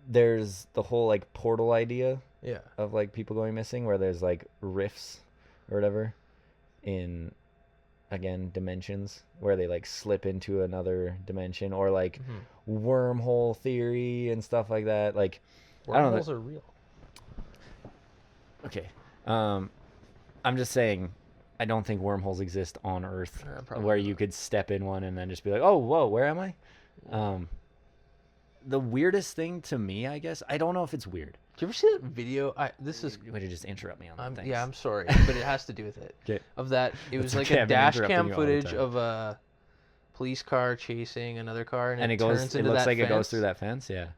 S2: there's the whole, like, portal idea
S1: Yeah.
S2: of, like, people going missing, where there's, like, rifts or whatever in, again, dimensions where they, like, slip into another dimension, or, like, wormhole theory and stuff like that. Like, I don't know.
S1: Wormholes are real.
S2: Okay. I'm just saying, I don't think wormholes exist on Earth where you could step in one and then just be like, oh, whoa, where am I? The weirdest thing to me, I guess, I don't know if it's weird.
S1: Did you ever see that video? This is.
S2: Would you just interrupt me on that? Thanks.
S1: Yeah, I'm sorry, but it has to do with it.
S2: Okay.
S1: Of that, it was
S2: It's
S1: like
S2: okay,
S1: a
S2: I've been
S1: dash
S2: interrupting
S1: cam
S2: you all the
S1: footage
S2: time.
S1: of a police car chasing another car, and
S2: it
S1: turns
S2: goes.
S1: into
S2: It looks
S1: that
S2: like it goes
S1: fence.
S2: through that fence. Yeah. Yeah.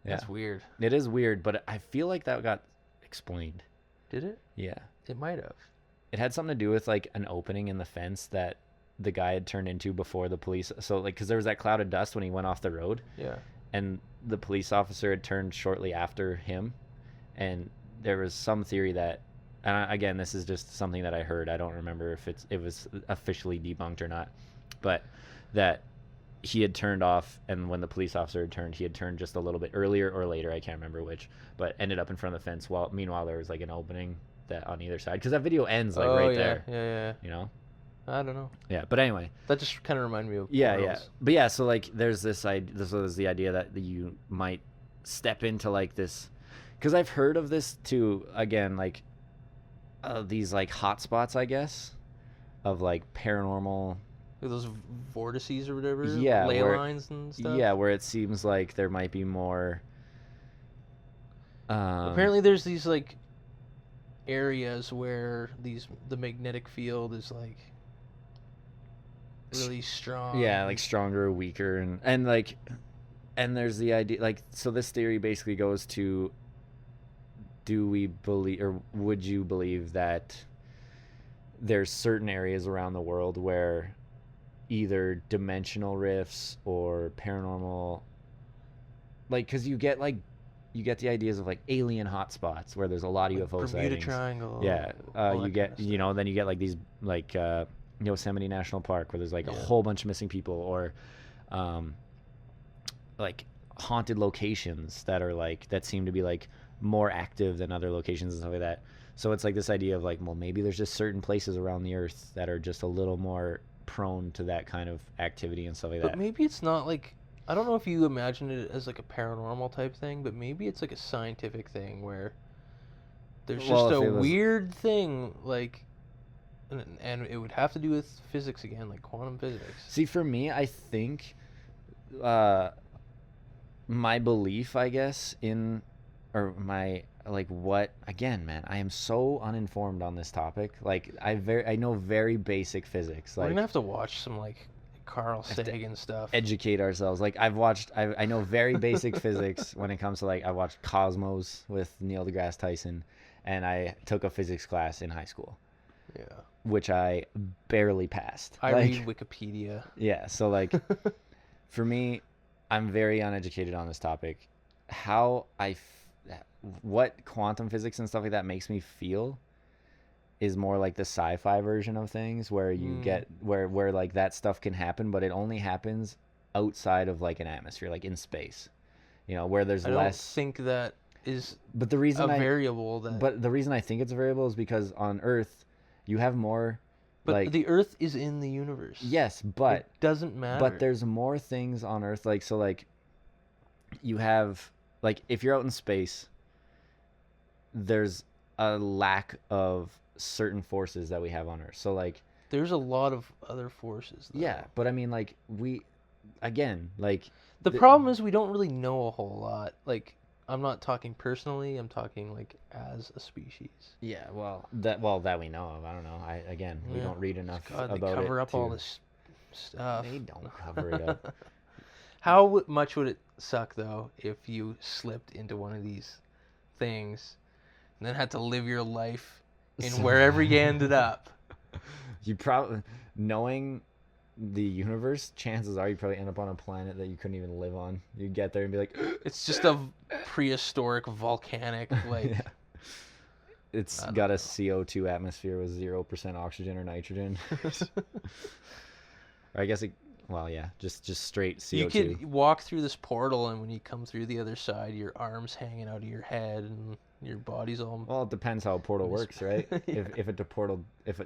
S1: That's weird.
S2: It is weird, but I feel like that got explained.
S1: Did it?
S2: Yeah.
S1: It might have.
S2: It had something to do with, like, an opening in the fence that the guy had turned into before the police. So, like, because there was that cloud of dust when he went off the road.
S1: Yeah.
S2: And the police officer had turned shortly after him, and there was some theory that, and again, this is just something that I heard, I don't remember if it was officially debunked or not, but that he had turned off, and when the police officer had turned, he had turned just a little bit earlier or later, I can't remember which, but ended up in front of the fence, while meanwhile there was, like, an opening that on either side, because that video ends, like, right there,
S1: Yeah.
S2: you know.
S1: I don't know.
S2: Yeah, but anyway.
S1: That just kind of reminded me of
S2: Yeah,
S1: portals.
S2: but yeah. So like, there's this idea. This was the idea that you might step into like this, because I've heard of this too. Again, like these like hotspots, I guess, of like paranormal.
S1: Those vortices or whatever.
S2: Yeah,
S1: Ley
S2: where,
S1: lines and stuff.
S2: yeah, where it seems like there might be more.
S1: Apparently, there's these like areas where the magnetic field is like really strong.
S2: Yeah, like stronger or weaker, and like, and there's the idea, like, so this theory basically goes to, do we believe, or would you believe that there's certain areas around the world where either dimensional rifts or paranormal, like, because you get the ideas of like alien hotspots where there's a lot of
S1: like
S2: UFO
S1: Bermuda
S2: sightings.
S1: Triangle.
S2: Yeah,
S1: all
S2: you
S1: that
S2: get
S1: kind of
S2: you
S1: stuff.
S2: know then you get like these like Yosemite National Park where there's like a whole bunch of missing people, or like haunted locations that are like that seem to be like more active than other locations and stuff like that. So it's like this idea of like, well, maybe there's just certain places around the earth that are just a little more prone to that kind of activity and stuff like
S1: But
S2: that.
S1: maybe it's not like, I don't know if you imagine it as like a paranormal type thing, but maybe it's like a scientific thing where there's
S2: Well,
S1: just
S2: if
S1: a
S2: it was-
S1: weird thing, like, and it would have to do with physics again, like quantum physics.
S2: See, for me, I think my belief, I guess, in, or my, like, what, again, man, I am so uninformed on this topic. Like, I know very basic physics.
S1: We're
S2: Like,
S1: gonna have to watch some like Carl
S2: have to
S1: Sagan stuff.
S2: educate ourselves. Like, I know very basic physics when it comes to, like, I watched Cosmos with Neil deGrasse Tyson, and I took a physics class in high school,
S1: Yeah.
S2: which I barely passed.
S1: I
S2: Like,
S1: read Wikipedia.
S2: yeah, so, like, for me, I'm very uneducated on this topic. What quantum physics and stuff like that makes me feel is more like the sci-fi version of things, where you get where like that stuff can happen, but it only happens outside of like an atmosphere, like in space. You know, where there's
S1: I don't
S2: less.
S1: think that is
S2: But the reason
S1: a variable that.
S2: but the reason I think it's a variable is because on Earth, you have more.
S1: But
S2: like,
S1: the Earth is in the universe.
S2: yes, but
S1: it doesn't matter.
S2: but there's more things on Earth, like, so like you have, like, if you're out in space, there's a lack of certain forces that we have on Earth. So like,
S1: there's a lot of other forces. Though.
S2: yeah, but I mean, like, again, like,
S1: The problem is we don't really know a whole lot. Like, I'm not talking personally. I'm talking like as a species.
S2: yeah, well that we know of. I don't know. We
S1: Yeah.
S2: don't read enough
S1: God,
S2: about
S1: they cover
S2: it
S1: up all
S2: to-
S1: this stuff.
S2: They don't cover it up.
S1: How much would it suck though if you slipped into one of these things and then had to live your life in wherever you ended up?
S2: You probably, knowing the universe, chances are you probably end up on a planet that you couldn't even live on. You get there and be like,
S1: It's just a prehistoric volcanic like.
S2: yeah. It's
S1: I don't
S2: got a
S1: know.
S2: CO2 atmosphere with 0% oxygen or nitrogen. Or I guess well, yeah, just straight CO2.
S1: You could walk through this portal, and when you come through the other side, your arms hanging out of your head, and your body's all.
S2: Well, it depends how a portal
S1: Mis-
S2: works, right?
S1: Yeah.
S2: If a portal if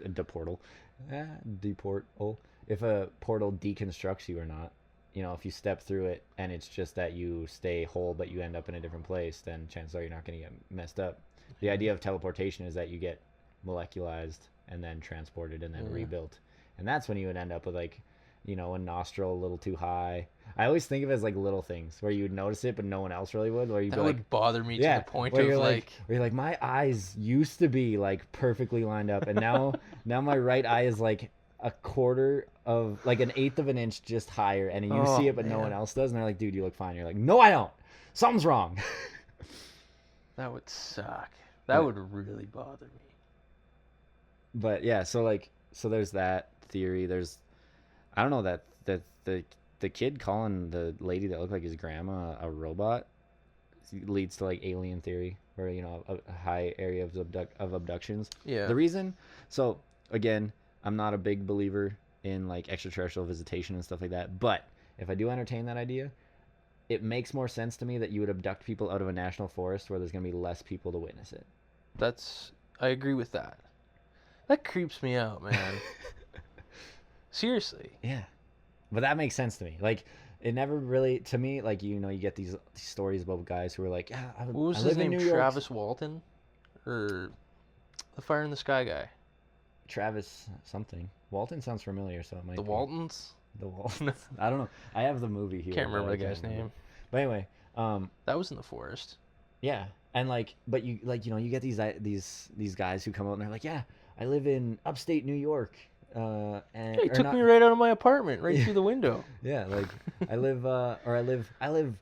S2: a portal deconstructs you or not, you know, if you step through it and it's just that you stay whole but you end up in a different place, then chances are you're not going to get messed up. The idea of teleportation is that you get molecularized and then transported and then
S1: Yeah.
S2: rebuilt, and that's when you would end up with, like, you know, a nostril a little too high. I always think of it as like little things where you would notice it but no one else really would, where you'd
S1: That
S2: be
S1: would
S2: like,
S1: bother me
S2: yeah,
S1: to the point
S2: where
S1: of
S2: you're
S1: like.
S2: where you're like, my eyes used to be like perfectly lined up, and now my right eye is like a quarter of, like, an eighth of an inch just higher, and you
S1: Oh,
S2: see it but no
S1: man.
S2: one else does, and they're like, dude, you look fine. You're like, no, I don't. Something's wrong.
S1: That would suck. That would really bother me.
S2: But yeah, so there's that theory. There's, I don't know, that the kid calling the lady that looked like his grandma a robot leads to like alien theory, where, you know, a high area of abductions.
S1: Yeah.
S2: The reason, so again, I'm not a big believer in like extraterrestrial visitation and stuff like that, but if I do entertain that idea, it makes more sense to me that you would abduct people out of a national forest where there's going to be less people to witness it.
S1: I agree with that. That creeps me out, man. Seriously.
S2: Yeah. But that makes sense to me. Like, it never really, to me, like, you know, you get these stories about guys who are like, yeah, I
S1: What was
S2: I
S1: his
S2: live in
S1: name?
S2: New York.
S1: Travis Walton? Or the Fire in the Sky guy?
S2: Travis something. Walton sounds familiar, so it might
S1: The
S2: be.
S1: Waltons?
S2: The Waltons. I don't know. I have the movie here.
S1: Can't
S2: but
S1: remember
S2: I
S1: the guy's
S2: remember.
S1: name.
S2: But anyway,
S1: That was in the forest.
S2: yeah. And like, but you like, you know, you get these guys who come out and they're like, yeah, I live in upstate New York. And
S1: Yeah, he
S2: or
S1: took
S2: not-
S1: me right out of my apartment, right through the window.
S2: Yeah, like I live I live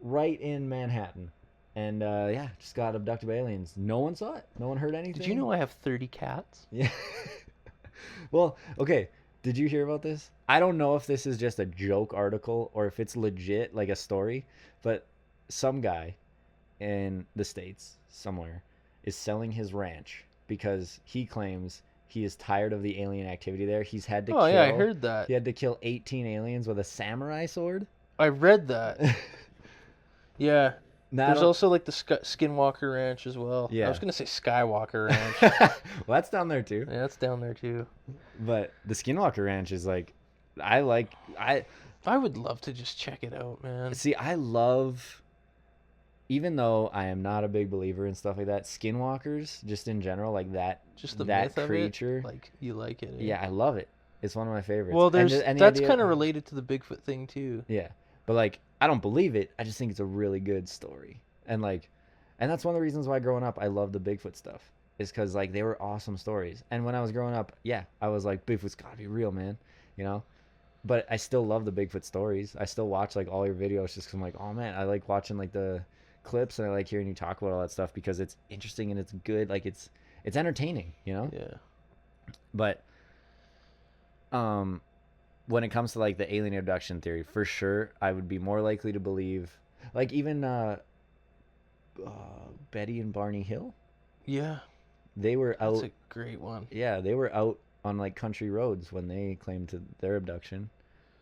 S2: right in Manhattan. And yeah, just got abducted by aliens. No one saw it. No one heard anything.
S1: Did you know I have 30 cats?
S2: Yeah. Well, okay. Did you hear about this? I don't know if this is just a joke article or if it's legit, like a story, but some guy in the States somewhere is selling his ranch because he claims he is tired of the alien activity there. He's had to
S1: Oh, yeah, I heard that.
S2: He had to kill 18 aliens with a samurai sword.
S1: I read that. Yeah.
S2: Now,
S1: There's also like the Skinwalker Ranch as well.
S2: Yeah.
S1: I was going to say Skywalker Ranch.
S2: well, that's down there too.
S1: Yeah, that's down there too.
S2: But the Skinwalker Ranch is like, I
S1: would love to just check it out, man.
S2: see, I love, even though I am not a big believer in stuff like that, skinwalkers, just in general, like that,
S1: Just the
S2: that
S1: myth of
S2: creature.
S1: it. Like, you like it. Eh?
S2: Yeah, I love it. It's one of my favorites.
S1: Well,
S2: And the
S1: that's
S2: idea-
S1: kind of related to the Bigfoot thing too.
S2: Yeah, but like, I don't believe it. I just think it's a really good story, and like, and that's one of the reasons why growing up I love the Bigfoot stuff, is because like they were awesome stories. And when I was growing up, yeah, I was like, Bigfoot's gotta be real, man, you know. But I still love the Bigfoot stories. I still watch like all your videos just because I'm like, oh man, I like watching like the clips and I like hearing you talk about all that stuff because it's interesting and it's good. Like it's entertaining, you know.
S1: Yeah.
S2: But when it comes to like the alien abduction theory, for sure, I would be more likely to believe, like even Betty and Barney Hill.
S1: Yeah.
S2: They were out.
S1: That's a great one.
S2: Yeah, they were out on like country roads when they claimed to their abduction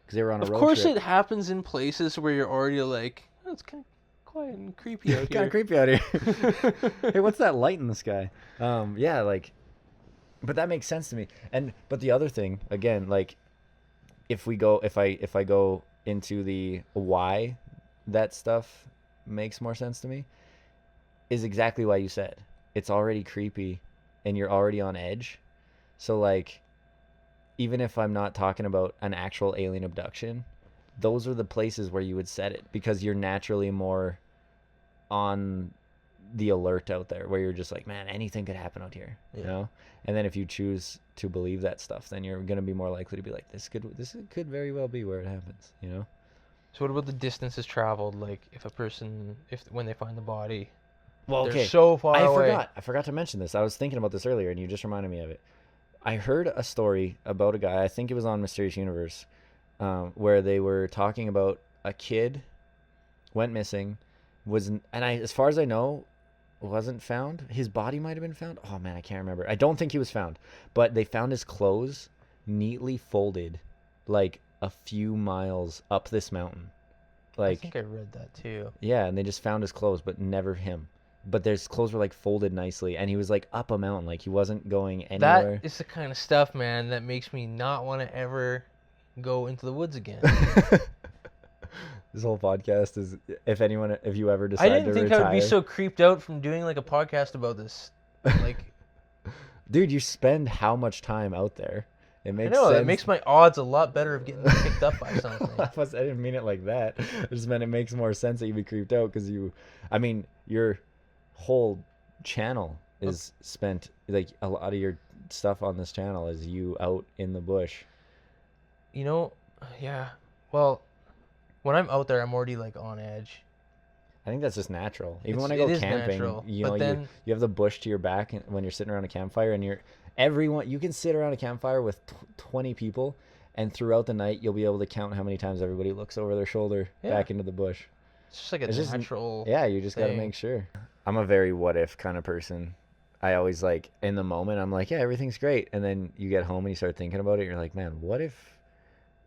S2: because they were on a road
S1: Of course,
S2: trip.
S1: it happens in places where you're already like, oh, it's kind of quiet and creepy out
S2: It's
S1: here.
S2: kind of creepy out here. Hey, what's that light in the sky? Yeah, like, but that makes sense to me. But the other thing, again, like, if I go into the why that stuff makes more sense to me, is exactly why you said. It's already creepy, and you're already on edge. So like, even if I'm not talking about an actual alien abduction, those are the places where you would set it because you're naturally more on the alert out there, where you're just like, man, anything could happen out here, you know. And then if you choose to believe that stuff, then you're gonna be more likely to be like, this could very well be where it happens, you know.
S1: So what about the distances traveled? Like, when they find the body,
S2: Well,
S1: they're
S2: okay,
S1: so far away.
S2: I forgot to mention this. I was thinking about this earlier, and you just reminded me of it. I heard a story about a guy, I think it was on Mysterious Universe, where they were talking about a kid went missing, as far as I know, wasn't found. His body might have been found. Oh man, I can't remember. I don't think he was found, but they found his clothes neatly folded, like a few miles up this mountain. Like,
S1: I think I read that too.
S2: yeah, and they just found his clothes, but never him. But his clothes were like folded nicely, and he was like up a mountain, like he wasn't going anywhere.
S1: That is the kind of stuff, man, that makes me not want to ever go into the woods again.
S2: This whole podcast is, if you ever decide
S1: I
S2: to
S1: didn't think
S2: retire,
S1: I would be so creeped out from doing like a podcast about this. Like,
S2: dude, you spend how much time out there? It
S1: I
S2: makes
S1: know,
S2: sense.
S1: that makes my odds a lot better of getting picked up by something.
S2: I didn't mean it like that. I just meant it makes more sense that you'd be creeped out because your whole channel is spent, like a lot of your stuff on this channel is you out in the bush.
S1: You know, yeah. Well, when I'm out there, I'm already like on edge.
S2: I think that's just natural. Even when I
S1: It
S2: go
S1: is
S2: camping,
S1: natural,
S2: you
S1: but
S2: know,
S1: then-
S2: you have the bush to your back when you're sitting around a campfire, and you can sit around a campfire with 20 people, and throughout the night you'll be able to count how many times everybody looks over their shoulder back into the bush.
S1: It's just like a
S2: It's just-
S1: natural.
S2: Yeah, you just got to
S1: thing.
S2: make sure. I'm a very what if kind of person. I always like, in the moment I'm like, yeah, everything's great, and then you get home and you start thinking about it, you're like, man, what if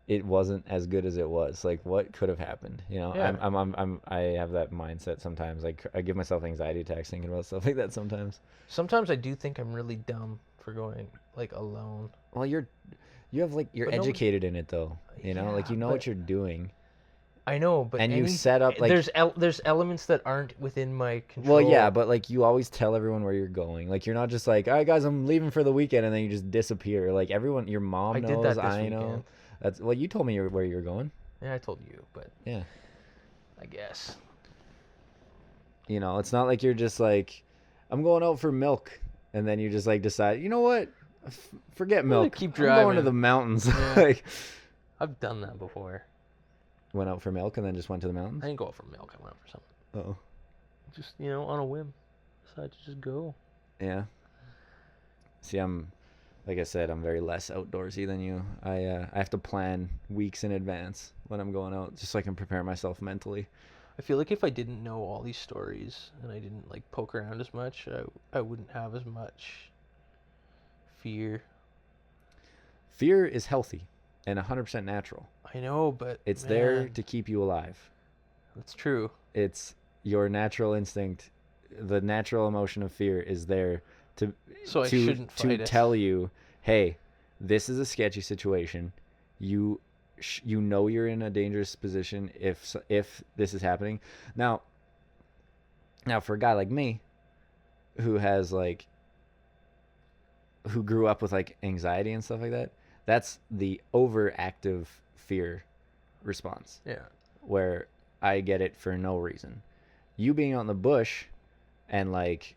S2: it wasn't as good as it was? Like, what could have happened? You know,
S1: Yeah.
S2: I have that mindset sometimes. Like, I give myself anxiety attacks thinking about stuff like that sometimes.
S1: Sometimes I do think I'm really dumb for going like alone.
S2: Well, You have like you're
S1: But no one-
S2: educated in it though. You know, like
S1: Yeah,
S2: you know
S1: but-
S2: what you're doing.
S1: I know, but
S2: And you set up, like-
S1: there's elements that aren't within my control.
S2: Well, yeah, but like you always tell everyone where you're going. Like you're not just like, all right, guys, I'm leaving for the weekend, and then you just disappear. Like everyone, your mom
S1: I
S2: knows,
S1: did that this
S2: I know.
S1: weekend.
S2: That's well, you told me where you're going.
S1: Yeah, I told you, but
S2: Yeah.
S1: I guess.
S2: You know, it's not like you're just like, I'm going out for milk, and then you just like decide, you know what, forget
S1: gonna
S2: milk.
S1: keep
S2: I'm going to
S1: driving.
S2: the mountains.
S1: Yeah.
S2: Like
S1: I've done that before.
S2: went out for milk and then just went to the mountains.
S1: I didn't go out for milk. I went out for something.
S2: Oh.
S1: Just on a whim, decided to just go.
S2: Yeah. See, like I said, I'm very less outdoorsy than you. I have to plan weeks in advance when I'm going out, just so I can prepare myself mentally.
S1: I feel like if I didn't know all these stories and I didn't like poke around as much, I wouldn't have as much fear.
S2: Fear is healthy and 100% natural.
S1: I know, but
S2: It's there
S1: man,
S2: to keep you alive.
S1: That's true.
S2: It's your natural instinct. The natural emotion of fear is there to
S1: So I shouldn't fight it.
S2: tell you, hey, this is a sketchy situation. You know you're in a dangerous position if this is happening. Now for a guy like me, who grew up with like anxiety and stuff like that, that's the overactive fear response.
S1: Yeah.
S2: Where I get it for no reason. You being out in the bush and like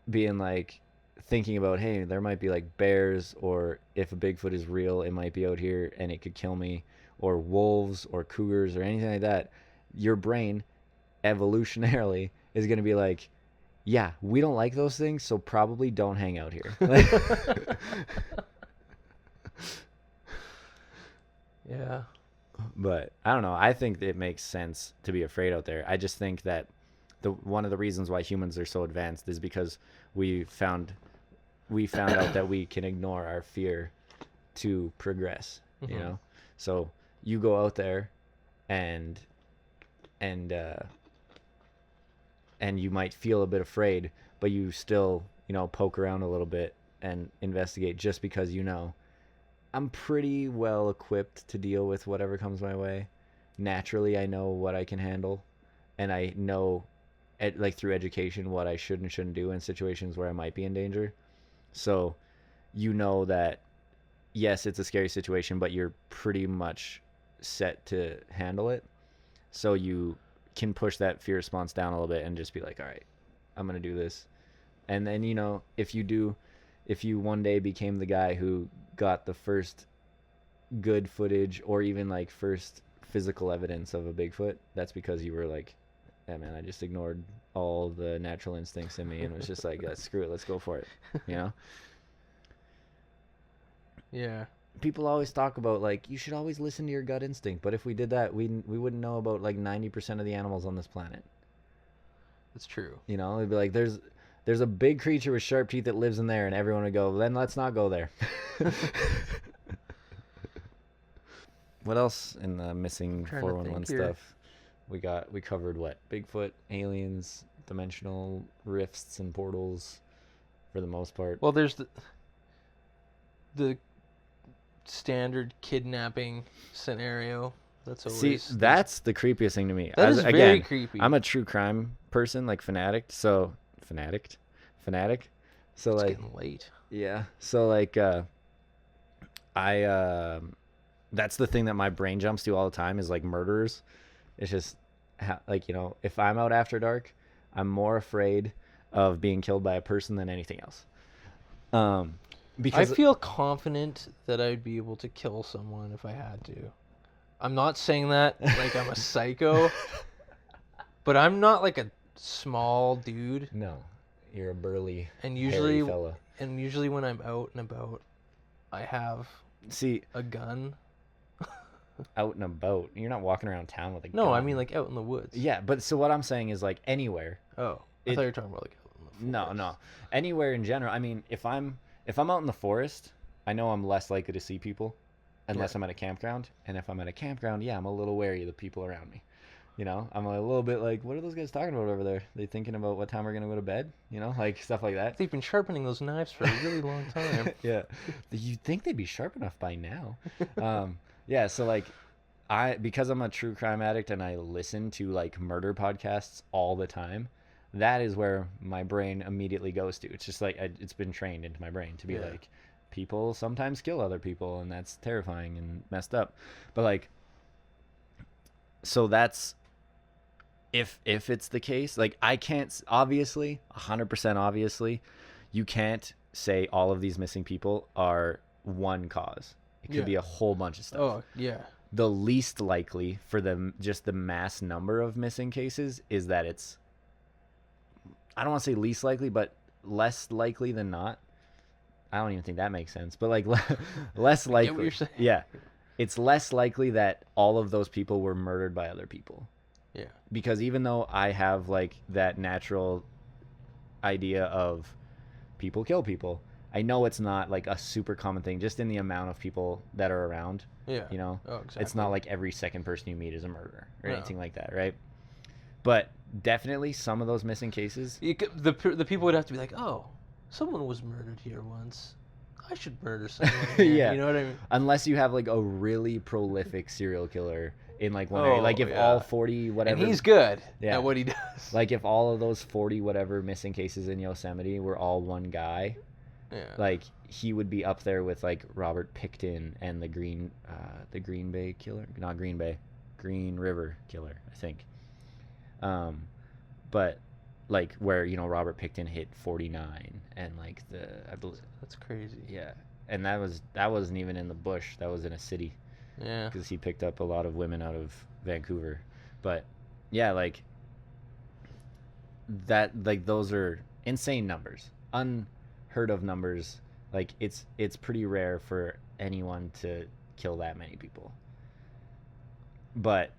S2: being like thinking about, hey, there might be like bears, or if a Bigfoot is real, it might be out here and it could kill me, or wolves or cougars or anything like that. Your brain evolutionarily is going to be like, yeah, we don't like those things, so probably don't hang out here.
S1: Yeah.
S2: But I don't know. I think it makes sense to be afraid out there. I just think that one of the reasons why humans are so advanced is because we found out that we can ignore our fear to progress.
S1: Mhm.
S2: You know, so you go out there, and you might feel a bit afraid, but you still poke around a little bit and investigate, just because I'm pretty well equipped to deal with whatever comes my way. Naturally, I know what I can handle, and I know, like through education, what I should and shouldn't do in situations where I might be in danger. So, that, yes, it's a scary situation, but you're pretty much set to handle it. So you can push that fear response down a little bit and just be like, all right, I'm going to do this. And then, if you one day became the guy who got the first good footage, or even like first physical evidence of a Bigfoot, that's because you were like, yeah, man, I just ignored all the natural instincts in me and was just like, screw it, let's go for it.
S1: Yeah.
S2: People always talk about like, you should always listen to your gut instinct, but if we did that, we wouldn't know about like 90% of the animals on this planet.
S1: That's true.
S2: It'd be like, there's a big creature with sharp teeth that lives in there, and everyone would go, then let's not go there. What else in the missing
S1: trying to
S2: 411
S1: think here.
S2: stuff? We covered what? Bigfoot, aliens, dimensional rifts and portals, for the most part.
S1: Well, there's the standard kidnapping scenario. That's always
S2: See, that's the creepiest thing to me.
S1: that is very
S2: Again,
S1: creepy.
S2: I'm a true crime person, like fanatic. So fanatic. So
S1: it's
S2: like,
S1: getting late.
S2: yeah. So like, that's the thing that my brain jumps to all the time, is like murderers. It's just like, if I'm out after dark, I'm more afraid of being killed by a person than anything else. Because
S1: I feel confident that I'd be able to kill someone if I had to. I'm not saying that like I'm a psycho, but I'm not like a small dude.
S2: no, you're a burly,
S1: And
S2: hairy fella.
S1: usually when I'm out and about, I have
S2: See,
S1: a gun.
S2: out and about, you're not walking around town with a gun.
S1: No, I mean like out in the woods.
S2: Yeah, but so what I'm saying is like anywhere.
S1: Oh, I thought you were talking about like out in the forest.
S2: No, anywhere in general. I mean, if I'm out in the forest, I know I'm less likely to see people, unless I'm at a campground. And if I'm at a campground, yeah, I'm a little wary of the people around me. You know, I'm a little bit like, what are those guys talking about over there? They thinking about what time we're gonna go to bed? You know, like stuff like that.
S1: They've been sharpening those knives for a really long time.
S2: Yeah, you'd think they'd be sharp enough by now. Yeah, so like, because I'm a true crime addict and I listen to like murder podcasts all the time, that is where my brain immediately goes to. It's just like it's been trained into my brain to be like, people sometimes kill other people, and that's terrifying and messed up. But like, so that's if it's the case. Like, I can't, obviously 100% obviously, you can't say all of these missing people are one cause. It could be a whole bunch of stuff.
S1: Oh yeah.
S2: The least likely for them, just the mass number of missing cases, is that it's, I don't want to say least likely, but less likely than not. I don't even think that makes sense, but like less likely.
S1: I get what you're saying.
S2: Yeah, it's less likely that all of those people were murdered by other people.
S1: Yeah.
S2: Because even though I have like that natural idea of people kill people, I know it's not like a super common thing, just in the amount of people that are around.
S1: Yeah.
S2: You know,
S1: exactly.
S2: It's not like every second person you meet is a murderer or anything like that, right? But definitely some of those missing cases.
S1: The people would have to be like, oh, someone was murdered here once. I should murder someone.
S2: Yeah.
S1: You know what I mean?
S2: Unless you have like a really prolific serial killer in like one area. Like if all 40 whatever.
S1: And he's good at what he does.
S2: Like if all of those 40 whatever missing cases in Yosemite were all one guy.
S1: Yeah.
S2: Like he would be up there with like Robert Pickton and the Green Bay killer. Not Green Bay. Green River killer, I think. But like where, you know, Robert Pickton hit 49 and like I believe
S1: that's crazy.
S2: Yeah. And that wasn't even in the bush. That was in a city.
S1: Yeah.
S2: Because he picked up a lot of women out of Vancouver. But yeah, like that, like those are insane numbers, unheard of numbers. Like it's pretty rare for anyone to kill that many people. But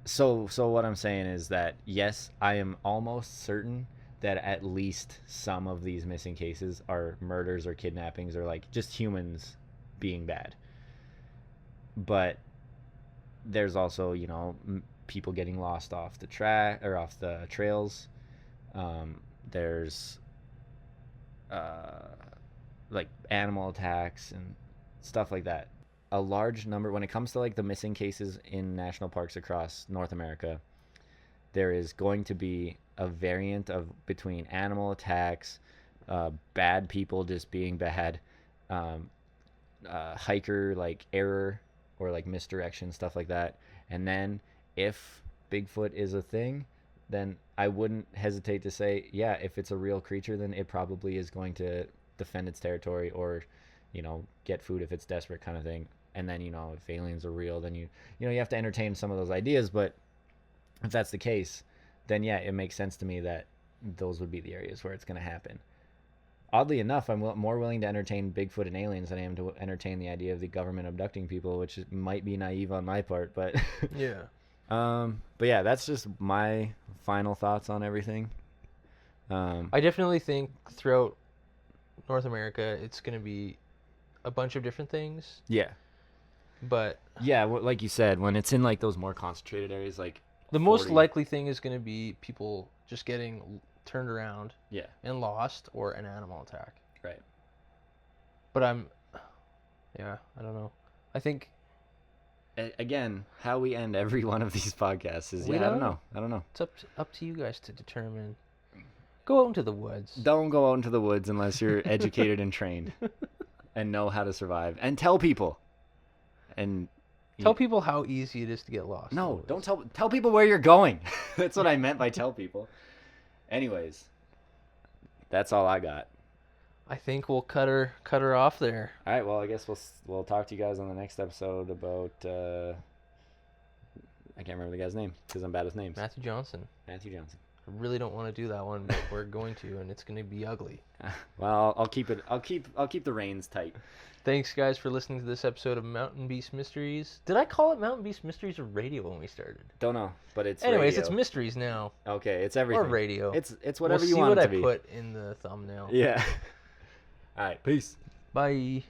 S2: so what I'm saying is that yes, I am almost certain that at least some of these missing cases are murders or kidnappings or like just humans being bad. But there's also, you know, people getting lost off the track or off the trails. There's like animal attacks and stuff like that. A large number, when it comes to like the missing cases in national parks across North America, there is going to be a variant of between animal attacks, bad people just being bad, hiker like error or like misdirection, stuff like that. And then if Bigfoot is a thing, then I wouldn't hesitate to say, yeah, if it's a real creature, then it probably is going to defend its territory or, you know, get food if it's desperate, kind of thing. And then, you know, if aliens are real, then you have to entertain some of those ideas. But if that's the case, then yeah, it makes sense to me that those would be the areas where it's going to happen. Oddly enough, I'm more willing to entertain Bigfoot and aliens than I am to entertain the idea of the government abducting people, which might be naive on my part, but
S1: yeah.
S2: But yeah, that's just my final thoughts on everything.
S1: I definitely think throughout North America, it's going to be a bunch of different things.
S2: Yeah.
S1: But
S2: yeah, like you said, when it's in like those more concentrated areas, like
S1: the most likely thing is going to be people just getting turned around, and lost, or an animal attack.
S2: Right.
S1: But I don't know. I think
S2: again, how we end every one of these podcasts is I don't know.
S1: It's up to you guys to determine. Go out into the woods.
S2: Don't go out into the woods unless you're educated and trained and know how to survive, and tell people. And
S1: tell people how easy it is to get lost.
S2: No, don't tell people where you're going. That's what I meant by tell people. Anyways, that's all I got.
S1: I think we'll cut her off there.
S2: All right. Well, I guess we'll talk to you guys on the next episode about I can't remember the guy's name because I'm bad with names.
S1: Matthew Johnson.
S2: I
S1: really don't want to do that one, but we're going to, and it's going to be ugly.
S2: Well, I'll keep the reins tight.
S1: Thanks, guys, for listening to this episode of Mountain Beast Mysteries. Did I call it Mountain Beast Mysteries or radio when we started?
S2: Don't know, but it's
S1: anyways.
S2: radio.
S1: It's mysteries now.
S2: Okay, it's everything.
S1: Or radio.
S2: It's whatever you want it to be.
S1: See what I put in the thumbnail.
S2: Yeah. All right. Peace.
S1: Bye.